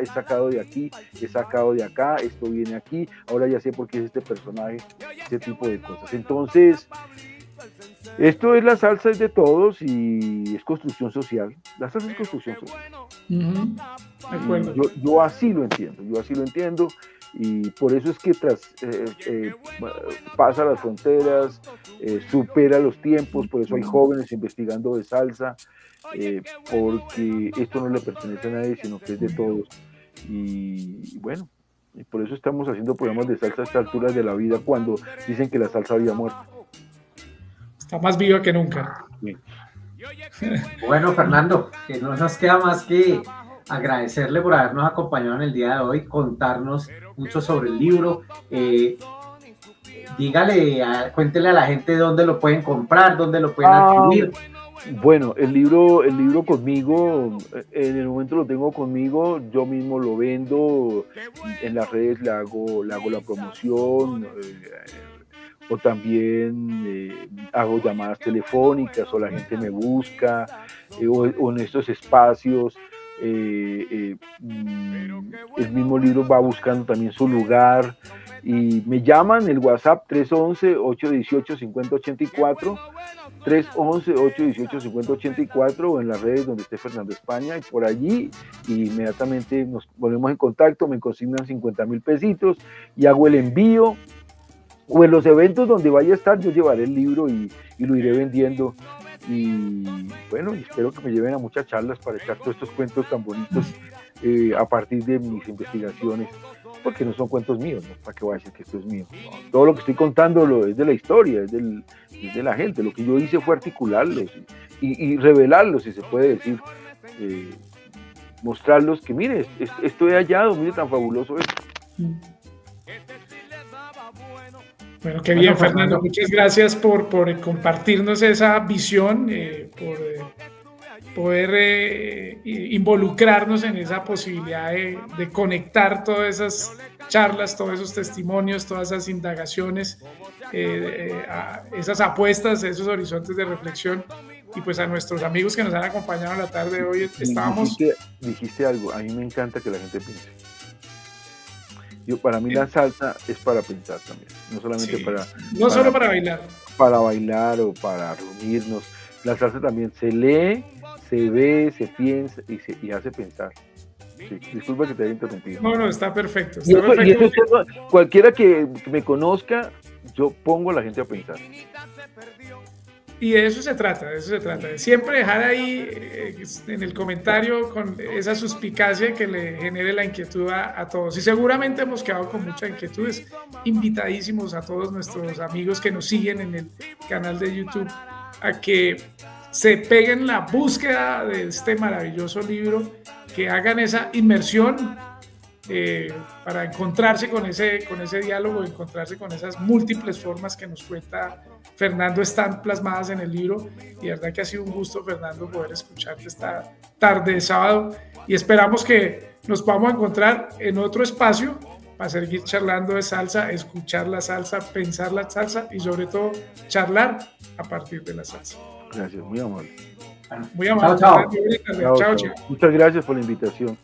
Speaker 6: he sacado de aquí, he sacado de acá, esto viene aquí, ahora ya sé por qué es este personaje, ese tipo de cosas. Entonces, esto es, la salsa es de todos y es construcción social. La salsa es construcción social.
Speaker 5: De acuerdo.
Speaker 6: Yo así lo entiendo, y por eso es que pasa las fronteras, supera los tiempos, por eso hay jóvenes investigando de salsa, porque esto no le pertenece a nadie, sino que es de todos. Y bueno, y por eso estamos haciendo programas de salsa a estas alturas de la vida, cuando dicen que la salsa había muerto.
Speaker 5: Está más viva que nunca.
Speaker 6: Sí.
Speaker 4: Bueno, Fernando, que no nos queda más que agradecerle por habernos acompañado en el día de hoy, contarnos mucho sobre el libro. Cuéntele a la gente dónde lo pueden comprar, dónde lo pueden adquirir.
Speaker 6: Bueno, el libro conmigo, en el momento lo tengo conmigo, yo mismo lo vendo en las redes, le hago la promoción, o también hago llamadas telefónicas, o la gente me busca, o en estos espacios. El mismo libro va buscando también su lugar, y me llaman, el WhatsApp 311-818-5084, 311-818-5084, o en las redes donde esté Fernando España, y por allí inmediatamente nos ponemos en contacto, me consignan 50,000 pesitos y hago el envío, o en los eventos donde vaya a estar yo llevaré el libro y lo iré vendiendo. Y bueno, espero que me lleven a muchas charlas para echar todos estos cuentos tan bonitos a partir de mis investigaciones, porque no son cuentos míos, ¿no? ¿Para qué voy a decir que esto es mío? No, todo lo que estoy contando es de la historia, es de la gente. Lo que yo hice fue articularlos y revelarlos, si se puede decir, mostrarlos que mire, esto he hallado, mire tan fabuloso esto.
Speaker 5: Bueno, qué bien, Fernando. Muchas gracias por compartirnos esa visión, por poder involucrarnos en esa posibilidad de conectar todas esas charlas, todos esos testimonios, todas esas indagaciones, esas apuestas, esos horizontes de reflexión. Y pues a nuestros amigos que nos han acompañado en la tarde de hoy, estábamos...
Speaker 6: Dijiste algo, a mí me encanta que la gente piense. Para mí la salsa es para pensar también, no solamente
Speaker 5: solo para bailar.
Speaker 6: Para bailar o para reunirnos. La salsa también se lee, se ve, se piensa y hace pensar. Sí, disculpa que te haya interrumpido.
Speaker 5: No, está perfecto.
Speaker 6: Y eso, cualquiera que me conozca, yo pongo a la gente a pensar.
Speaker 5: Y de eso se trata, de siempre dejar ahí en el comentario con esa suspicacia que le genere la inquietud a todos. Y seguramente hemos quedado con muchas inquietudes. Invitadísimos a todos nuestros amigos que nos siguen en el canal de YouTube a que se peguen la búsqueda de este maravilloso libro, que hagan esa inmersión para encontrarse con ese diálogo, encontrarse con esas múltiples formas que nos cuenta Fernando, están plasmadas en el libro. Y de verdad que ha sido un gusto, Fernando, poder escucharte esta tarde de sábado, y esperamos que nos vamos a encontrar en otro espacio para seguir charlando de salsa, escuchar la salsa, pensar la salsa y sobre todo charlar a partir de la salsa.
Speaker 6: Gracias, muy amable.
Speaker 5: Muy amable.
Speaker 6: Chao. Muchas gracias por la invitación.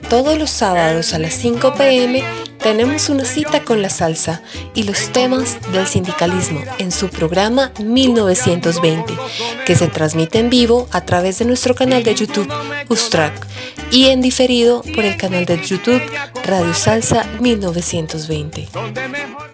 Speaker 8: Todos los sábados a las 5 p.m. tenemos una cita con la salsa y los temas del sindicalismo en su programa 1920, que se transmite en vivo a través de nuestro canal de YouTube Ustrac y en diferido por el canal de YouTube Radio Salsa 1920.